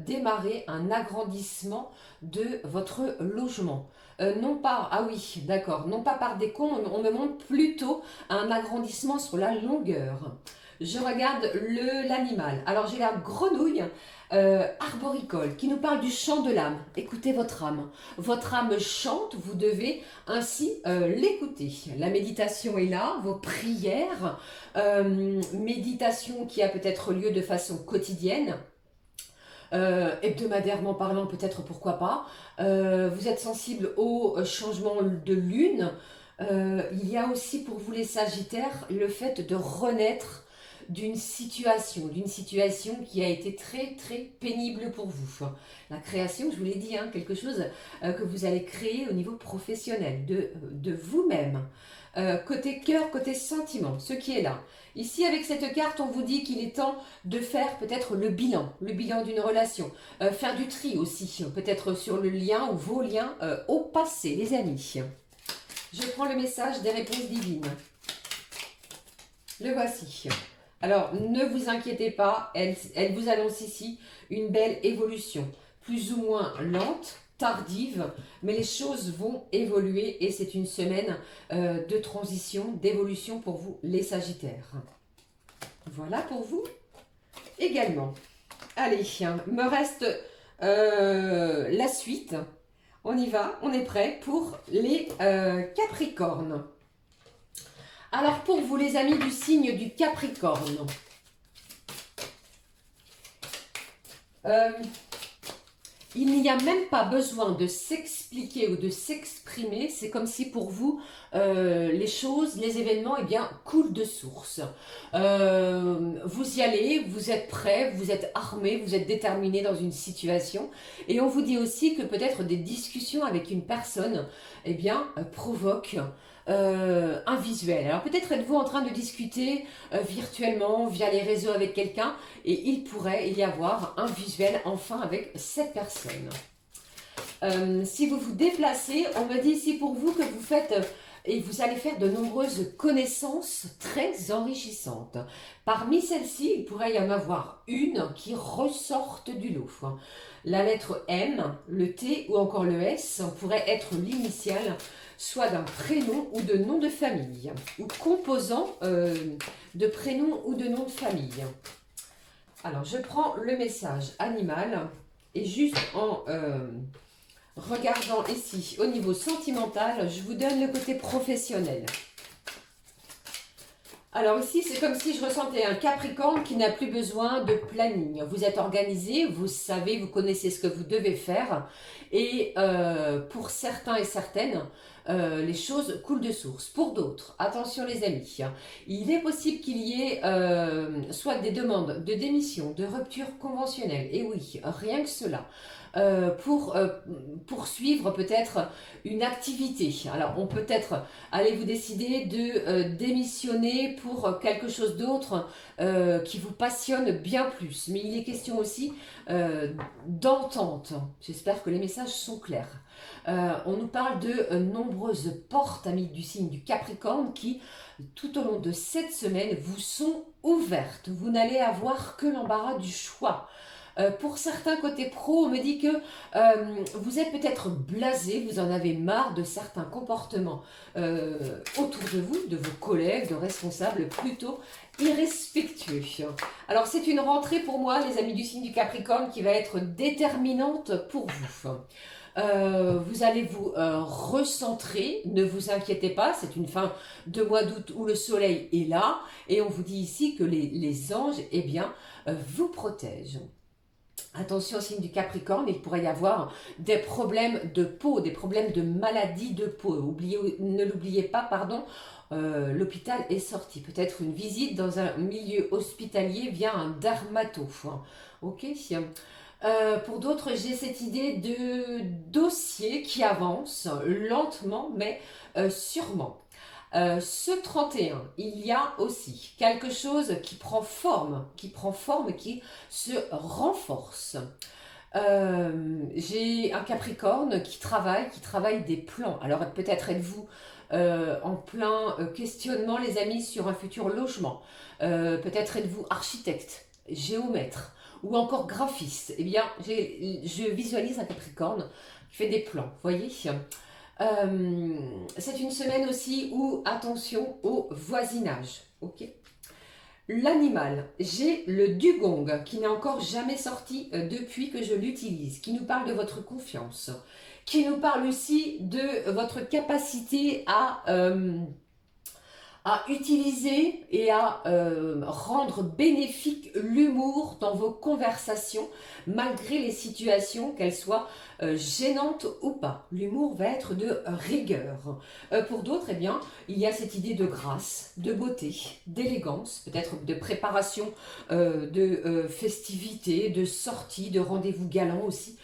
démarrer un agrandissement de votre logement. Non pas, ah oui, d'accord, non pas par décompte, on me montre plutôt un agrandissement sur la longueur. Je regarde l'animal. Alors j'ai la grenouille arboricole qui nous parle du chant de l'âme. Écoutez votre âme. Votre âme chante, vous devez ainsi l'écouter. La méditation est là, vos prières, méditation qui a peut-être lieu de façon quotidienne. Hebdomadairement parlant, peut-être, pourquoi pas. Vous êtes sensible au changement de lune. Il y a aussi pour vous les sagittaires le fait de renaître d'une situation qui a été très très pénible pour vous. La création, je vous l'ai dit, hein, quelque chose que vous allez créer au niveau professionnel, de vous-même. Côté cœur, côté sentiment, ce qui est là. Ici, avec cette carte, on vous dit qu'il est temps de faire peut-être le bilan d'une relation. Faire du tri aussi, peut-être sur le lien ou vos liens au passé, les amis. Je prends le message des réponses divines. Le voici. Alors, ne vous inquiétez pas, elle vous annonce ici une belle évolution. Plus ou moins lente, tardive, mais les choses vont évoluer et c'est une semaine de transition, d'évolution pour vous, les Sagittaires. Voilà pour vous également. Allez, me reste la suite. On y va, on est prêt pour les Capricornes. Alors pour vous les amis du signe du Capricorne, il n'y a même pas besoin de s'expliquer ou de s'exprimer. C'est comme si pour vous, les choses, les événements, eh bien, coulent de source. Vous y allez, vous êtes prêt, vous êtes armé, vous êtes déterminé dans une situation. Et on vous dit aussi que peut-être des discussions avec une personne, eh bien, provoquent un visuel. Alors peut-être êtes-vous en train de discuter virtuellement via les réseaux avec quelqu'un et il pourrait y avoir un visuel enfin avec cette personne. Si vous vous déplacez, on me dit ici pour vous que vous faites et vous allez faire de nombreuses connaissances très enrichissantes. Parmi celles-ci, il pourrait y en avoir une qui ressorte du lot. La lettre M, le T ou encore le S pourrait être l'initiale soit d'un prénom ou de nom de famille, ou composant de prénom ou de nom de famille. Alors, je prends le message animal, et juste en regardant ici, au niveau sentimental, je vous donne le côté professionnel. Alors ici, c'est comme si je ressentais un Capricorne qui n'a plus besoin de planning. Vous êtes organisé, vous savez, vous connaissez ce que vous devez faire. Et pour certains et certaines, les choses coulent de source. Pour d'autres, attention les amis, il est possible qu'il y ait soit des demandes de démission, de rupture conventionnelle. Et oui, rien que cela. Pour poursuivre peut-être une activité. Alors, on peut-être allez-vous décider de démissionner pour quelque chose d'autre qui vous passionne bien plus. Mais il est question aussi d'entente. J'espère que les messages sont clairs. On nous parle de nombreuses portes, amis du signe du Capricorne, qui, tout au long de cette semaine, vous sont ouvertes. Vous n'allez avoir que l'embarras du choix. Pour certains côté pro, on me dit que vous êtes peut-être blasé, vous en avez marre de certains comportements autour de vous, de vos collègues, de responsables plutôt irrespectueux. Alors c'est une rentrée pour moi, les amis du signe du Capricorne, qui va être déterminante pour vous. Vous allez vous recentrer, ne vous inquiétez pas, c'est une fin de mois d'août où le soleil est là et on vous dit ici que les anges, eh bien, vous protègent. Attention au signe du Capricorne, il pourrait y avoir des problèmes de peau, des problèmes de maladie de peau. Ne l'oubliez pas, pardon, l'hôpital est sorti. Peut-être une visite dans un milieu hospitalier via un dermato. Ok. Pour d'autres, j'ai cette idée de dossier qui avance lentement mais sûrement. Ce 31, il y a aussi quelque chose qui prend forme, qui se renforce. J'ai un Capricorne qui travaille des plans. Alors peut-être êtes-vous en plein questionnement, les amis, sur un futur logement. Peut-être êtes-vous architecte, géomètre ou encore graphiste. Eh bien, je visualise un Capricorne qui fait des plans, voyez. C'est une semaine aussi où, attention au voisinage, ok. L'animal, j'ai le dugong qui n'est encore jamais sorti depuis que je l'utilise, qui nous parle de votre confiance, qui nous parle aussi de votre capacité à utiliser et à rendre bénéfique l'humour dans vos conversations, malgré les situations, qu'elles soient gênantes ou pas. L'humour va être de rigueur. Pour d'autres, eh bien, il y a cette idée de grâce, de beauté, d'élégance, peut-être de préparation de festivités, de sorties, de rendez-vous galants aussi.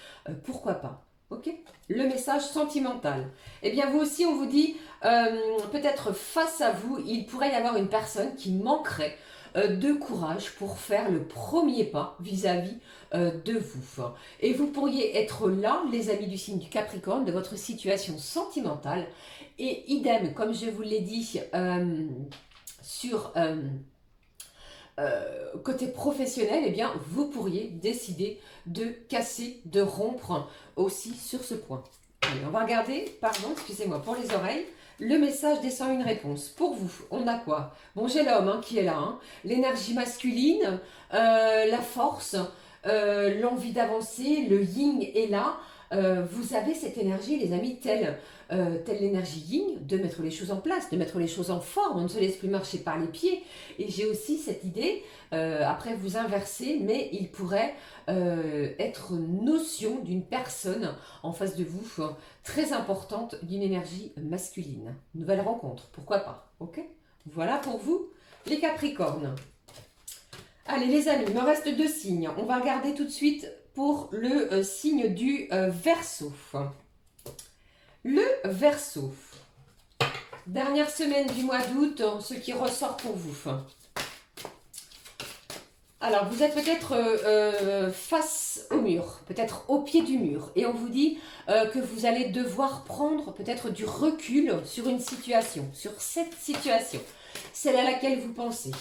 Pourquoi pas? Ok. Le message sentimental. Eh bien, vous aussi, on vous dit, peut-être face à vous, il pourrait y avoir une personne qui manquerait de courage pour faire le premier pas vis-à-vis de vous. Et vous pourriez être là, les amis du signe du Capricorne, de votre situation sentimentale. Et idem, comme je vous l'ai dit, sur... côté professionnel, eh bien, vous pourriez décider de casser, de rompre aussi sur ce point. Allez, on va regarder, pardon, excusez-moi pour les oreilles, le message descend une réponse. Pour vous, on a quoi? Bon, j'ai l'homme qui est là, l'énergie masculine, la force, l'envie d'avancer, le yin est là. Vous avez cette énergie, les amis, telle l'énergie yin, de mettre les choses en place, de mettre les choses en forme. On ne se laisse plus marcher par les pieds. Et j'ai aussi cette idée, après vous inversez, mais il pourrait être notion d'une personne en face de vous, très importante, d'une énergie masculine. Nouvelle rencontre, pourquoi pas, ok? Voilà pour vous, les Capricornes. Allez les amis, il me reste 2 signes. On va regarder tout de suite pour le signe du Verseau. Le Verseau. Dernière semaine du mois d'août, ce qui ressort pour vous. Alors, vous êtes peut-être face au mur, peut-être au pied du mur, et on vous dit que vous allez devoir prendre peut-être du recul sur une situation, sur cette situation, celle à laquelle vous pensez.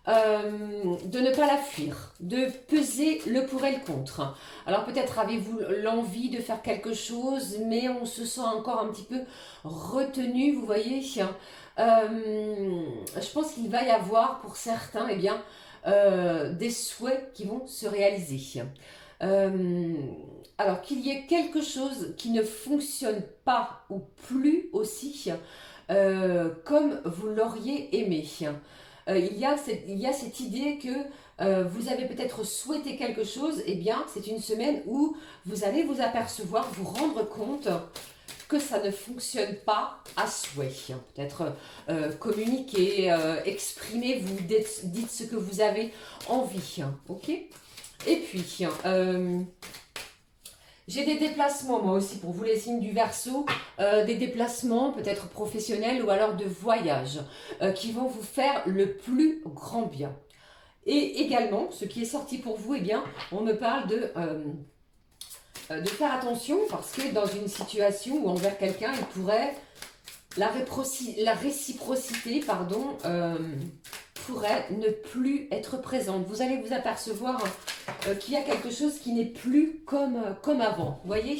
De ne pas la fuir, de peser le pour et le contre. Alors peut-être avez-vous l'envie de faire quelque chose, mais on se sent encore un petit peu retenu, vous voyez. Je pense qu'il va y avoir pour certains, eh bien, des souhaits qui vont se réaliser. Alors qu'il y ait quelque chose qui ne fonctionne pas ou plus aussi, comme vous l'auriez aimé. Il y a cette idée que vous avez peut-être souhaité quelque chose, et bien c'est une semaine où vous allez vous apercevoir, vous rendre compte que ça ne fonctionne pas à souhait. Peut-être communiquer, exprimer, vous dites ce que vous avez envie. Ok. Et puis, j'ai des déplacements, moi aussi, pour vous les signes du Verseau, des déplacements peut-être professionnels ou alors de voyage qui vont vous faire le plus grand bien. Et également, ce qui est sorti pour vous, eh bien, on me parle de faire attention parce que dans une situation où envers quelqu'un, il pourrait, la réciprocité, pardon, pourrait ne plus être présente. Vous allez vous apercevoir qu'il y a quelque chose qui n'est plus comme avant. Vous voyez?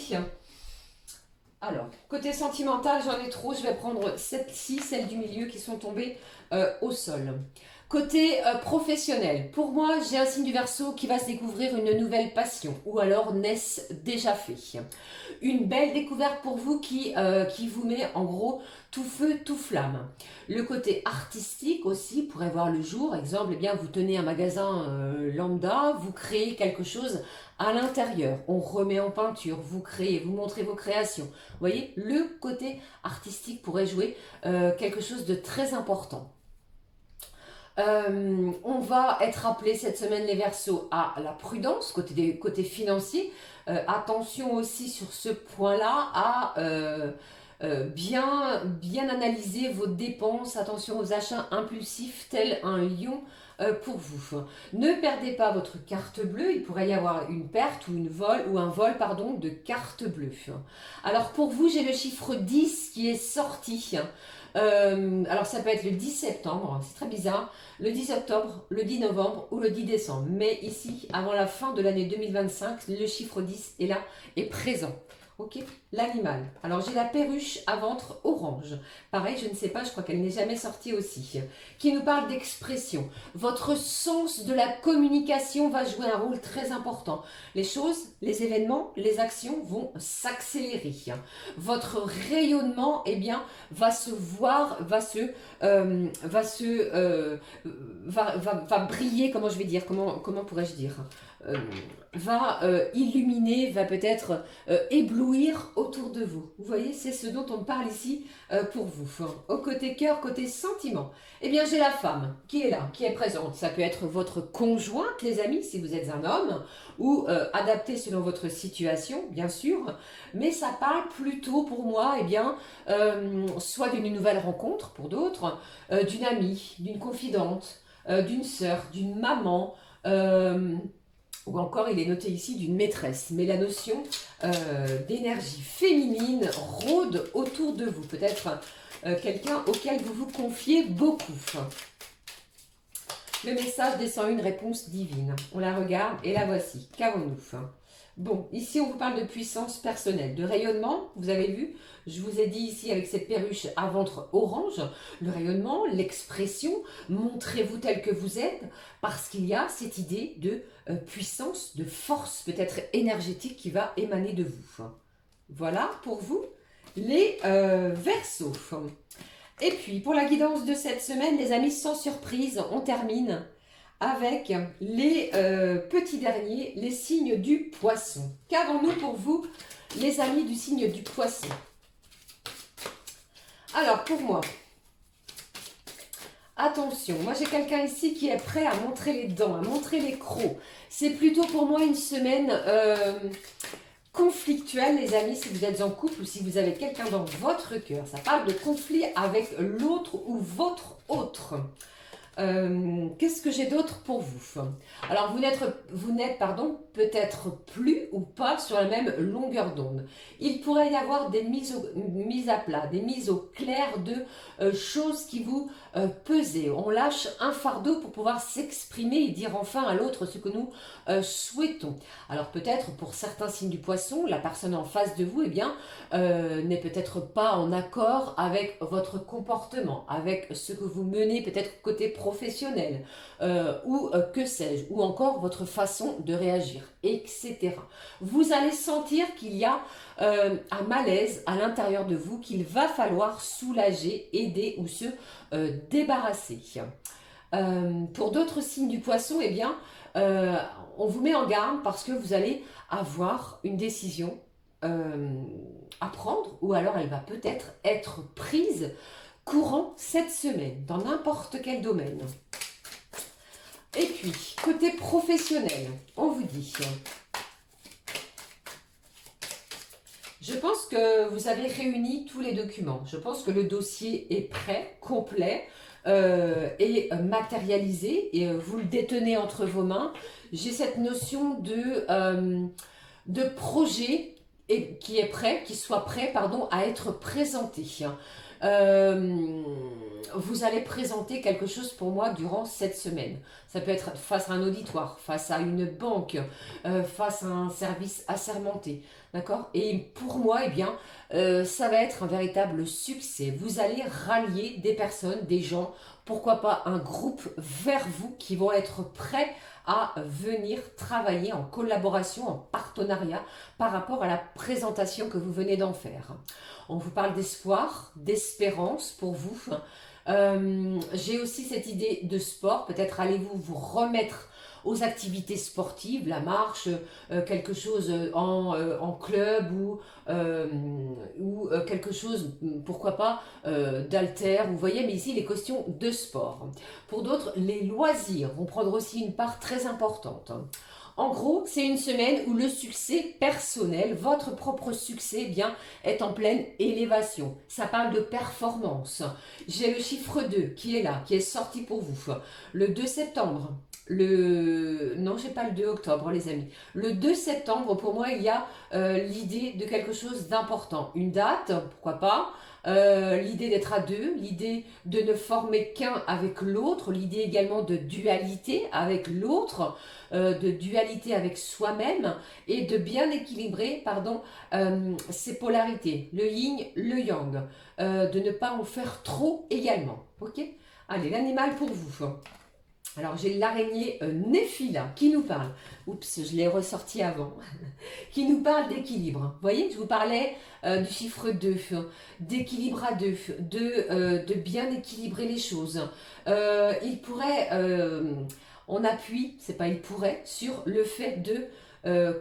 Alors, côté sentimental, j'en ai trop. Je vais prendre celle-ci, celle du milieu qui sont tombées au sol. Côté professionnel, pour moi, j'ai un signe du Verseau qui va se découvrir une nouvelle passion, ou alors n'est-ce déjà fait. Une belle découverte pour vous qui vous met en gros tout feu, tout flamme. Le côté artistique aussi pourrait voir le jour. Exemple, eh bien, vous tenez un magasin lambda, vous créez quelque chose à l'intérieur. On remet en peinture, vous créez, vous montrez vos créations. Vous voyez, le côté artistique pourrait jouer quelque chose de très important. On va être appelé cette semaine les Verseaux à la prudence côté financier. Attention aussi sur ce point-là à bien analyser vos dépenses. Attention aux achats impulsifs tel un lion pour vous. Ne perdez pas votre carte bleue. Il pourrait y avoir une perte ou un vol pardon, de carte bleue. Alors pour vous, j'ai le chiffre 10 qui est sorti. Alors ça peut être le 10 septembre, c'est très bizarre, le 10 octobre, le 10 novembre ou le 10 décembre. Mais ici, avant la fin de l'année 2025, le chiffre 10 est là, est présent. Ok, l'animal. Alors j'ai la perruche à ventre orange. Pareil, je ne sais pas, je crois qu'elle n'est jamais sortie aussi. Qui nous parle d'expression. Votre sens de la communication va jouer un rôle très important. Les choses, les événements, les actions vont s'accélérer. Votre rayonnement, eh bien, va se voir, va briller, comment je vais dire, comment pourrais-je dire, va illuminer, va peut-être éblouir autour de vous. Vous voyez, c'est ce dont on parle ici pour vous. Au côté cœur, côté sentiment, eh bien j'ai la femme qui est là, qui est présente. Ça peut être votre conjointe, les amis, si vous êtes un homme, ou adapté selon votre situation, bien sûr. Mais ça parle plutôt pour moi, eh bien, soit d'une nouvelle rencontre pour d'autres, d'une amie, d'une confidente, d'une sœur, d'une maman, ou encore il est noté ici d'une maîtresse. Mais la notion d'énergie féminine rôde autour de vous. Peut-être quelqu'un auquel vous vous confiez beaucoup. Le message descend une réponse divine. On la regarde et la voici. Qu'avons-nous? Bon, ici on vous parle de puissance personnelle, de rayonnement, vous avez vu, je vous ai dit ici avec cette perruche à ventre orange, le rayonnement, l'expression, montrez-vous tel que vous êtes, parce qu'il y a cette idée de puissance, de force peut-être énergétique qui va émaner de vous. Voilà pour vous les Verseaux. Et puis pour la guidance de cette semaine, les amis, sans surprise, on termine avec les petits derniers, les signes du poisson. Qu'avons-nous pour vous, les amis du signe du poisson? Alors, pour moi, attention, moi j'ai quelqu'un ici qui est prêt à montrer les dents, à montrer les crocs. C'est plutôt pour moi une semaine conflictuelle, les amis, si vous êtes en couple ou si vous avez quelqu'un dans votre cœur. Ça parle de conflit avec l'autre ou votre autre. Qu'est-ce que j'ai d'autre pour vous? Alors vous n'êtes peut-être plus ou pas sur la même longueur d'onde. Il pourrait y avoir des mises à plat, des mises au clair de choses qui vous peser. On lâche un fardeau pour pouvoir s'exprimer et dire enfin à l'autre ce que nous souhaitons. Alors peut-être pour certains signes du poisson, la personne en face de vous, eh bien, n'est peut-être pas en accord avec votre comportement, avec ce que vous menez peut-être côté professionnel, ou que sais-je, ou encore votre façon de réagir, etc. Vous allez sentir qu'il y a un malaise à l'intérieur de vous qu'il va falloir soulager, aider ou se débarrasser. Pour d'autres signes du poisson, eh bien, on vous met en garde parce que vous allez avoir une décision à prendre, ou alors elle va peut-être être prise courant cette semaine, dans n'importe quel domaine. Et puis, côté professionnel, on vous dit... Je pense que vous avez réuni tous les documents. Je pense que le dossier est prêt, complet et matérialisé. Et vous le détenez entre vos mains. J'ai cette notion de projet qui est prêt, qui soit prêt, pardon, à être présenté. Vous allez présenter quelque chose pour moi durant cette semaine. Ça peut être face à un auditoire, face à une banque, face à un service assermenté. D'accord? Et pour moi, eh bien, ça va être un véritable succès. Vous allez rallier des personnes, des gens, pourquoi pas un groupe vers vous qui vont être prêts à venir travailler en collaboration, en partenariat par rapport à la présentation que vous venez d'en faire. On vous parle d'espoir, d'espérance pour vous. J'ai aussi cette idée de sport. Peut-être allez-vous vous remettre aux activités sportives, la marche, quelque chose en club ou quelque chose, pourquoi pas, d'haltère. Vous voyez, mais ici, les questions de sport. Pour d'autres, les loisirs vont prendre aussi une part très importante. En gros, c'est une semaine où le succès personnel, votre propre succès, eh bien, est en pleine élévation. Ça parle de performance. J'ai le chiffre 2 qui est là, qui est sorti pour vous. Le 2 septembre. Non, j'ai pas le 2 octobre, les amis. Le 2 septembre, pour moi, il y a l'idée de quelque chose d'important. Une date, pourquoi pas. L'idée d'être à deux, l'idée de ne former qu'un avec l'autre, l'idée également de dualité avec l'autre, de dualité avec soi-même et de bien équilibrer, pardon, ces polarités, le yin, le yang, de ne pas en faire trop également. Ok? Allez, l'animal pour vous. Alors, j'ai l'araignée Néphila qui nous parle. Oups, je l'ai ressorti avant. Qui nous parle d'équilibre. Vous voyez, je vous parlais du chiffre 2, d'équilibre à deux, de bien équilibrer les choses. Il pourrait, on appuie, c'est pas il pourrait, sur le fait de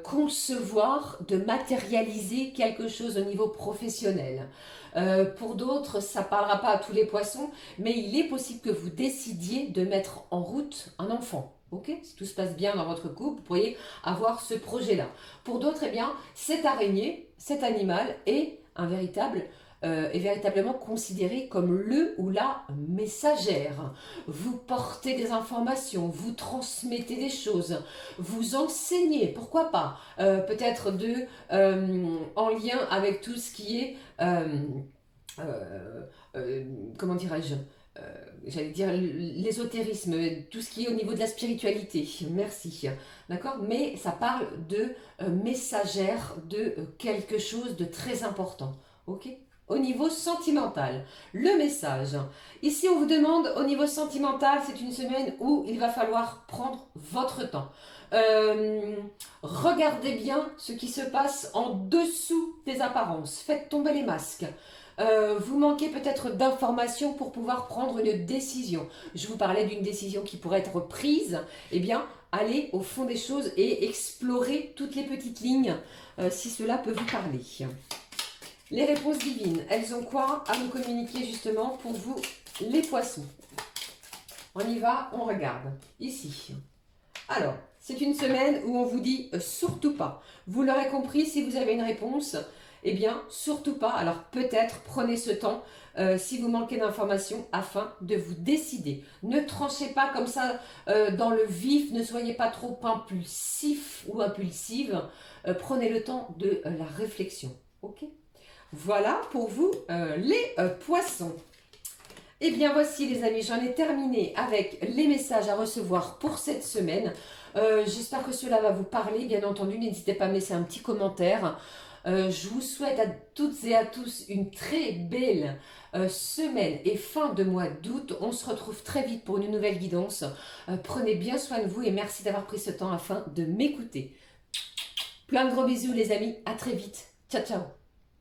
concevoir, de matérialiser quelque chose au niveau professionnel. Pour d'autres, ça ne parlera pas à tous les poissons, mais il est possible que vous décidiez de mettre en route un enfant. Ok, si tout se passe bien dans votre couple, vous pourriez avoir ce projet-là. Pour d'autres, eh bien, cette araignée, cet animal est véritablement considéré comme le ou la messagère. Vous portez des informations, vous transmettez des choses, vous enseignez, pourquoi pas, peut-être en lien avec tout ce qui est, comment dirais-je, j'allais dire l'ésotérisme, tout ce qui est au niveau de la spiritualité, merci, d'accord, mais ça parle de messagère de quelque chose de très important, ok. Au niveau sentimental, le message. Ici, on vous demande, au niveau sentimental, c'est une semaine où il va falloir prendre votre temps. Regardez bien ce qui se passe en dessous des apparences. Faites tomber les masques. Vous manquez peut-être d'informations pour pouvoir prendre une décision. Je vous parlais d'une décision qui pourrait être prise. Eh bien, allez au fond des choses et explorez toutes les petites lignes si cela peut vous parler. Les réponses divines, elles ont quoi à nous communiquer justement pour vous, les poissons? On y va, on regarde. Ici. Alors, c'est une semaine où on vous dit surtout pas. Vous l'aurez compris, si vous avez une réponse, eh bien, surtout pas. Alors, peut-être prenez ce temps si vous manquez d'informations afin de vous décider. Ne tranchez pas comme ça dans le vif, ne soyez pas trop impulsif ou impulsive. Prenez le temps de la réflexion. Ok ? Voilà pour vous les poissons. Eh bien voici les amis, j'en ai terminé avec les messages à recevoir pour cette semaine. J'espère que cela va vous parler, bien entendu, n'hésitez pas à me laisser un petit commentaire. Je vous souhaite à toutes et à tous une très belle semaine et fin de mois d'août. On se retrouve très vite pour une nouvelle guidance. Prenez bien soin de vous et merci d'avoir pris ce temps afin de m'écouter. Plein de gros bisous les amis, à très vite. Ciao ciao.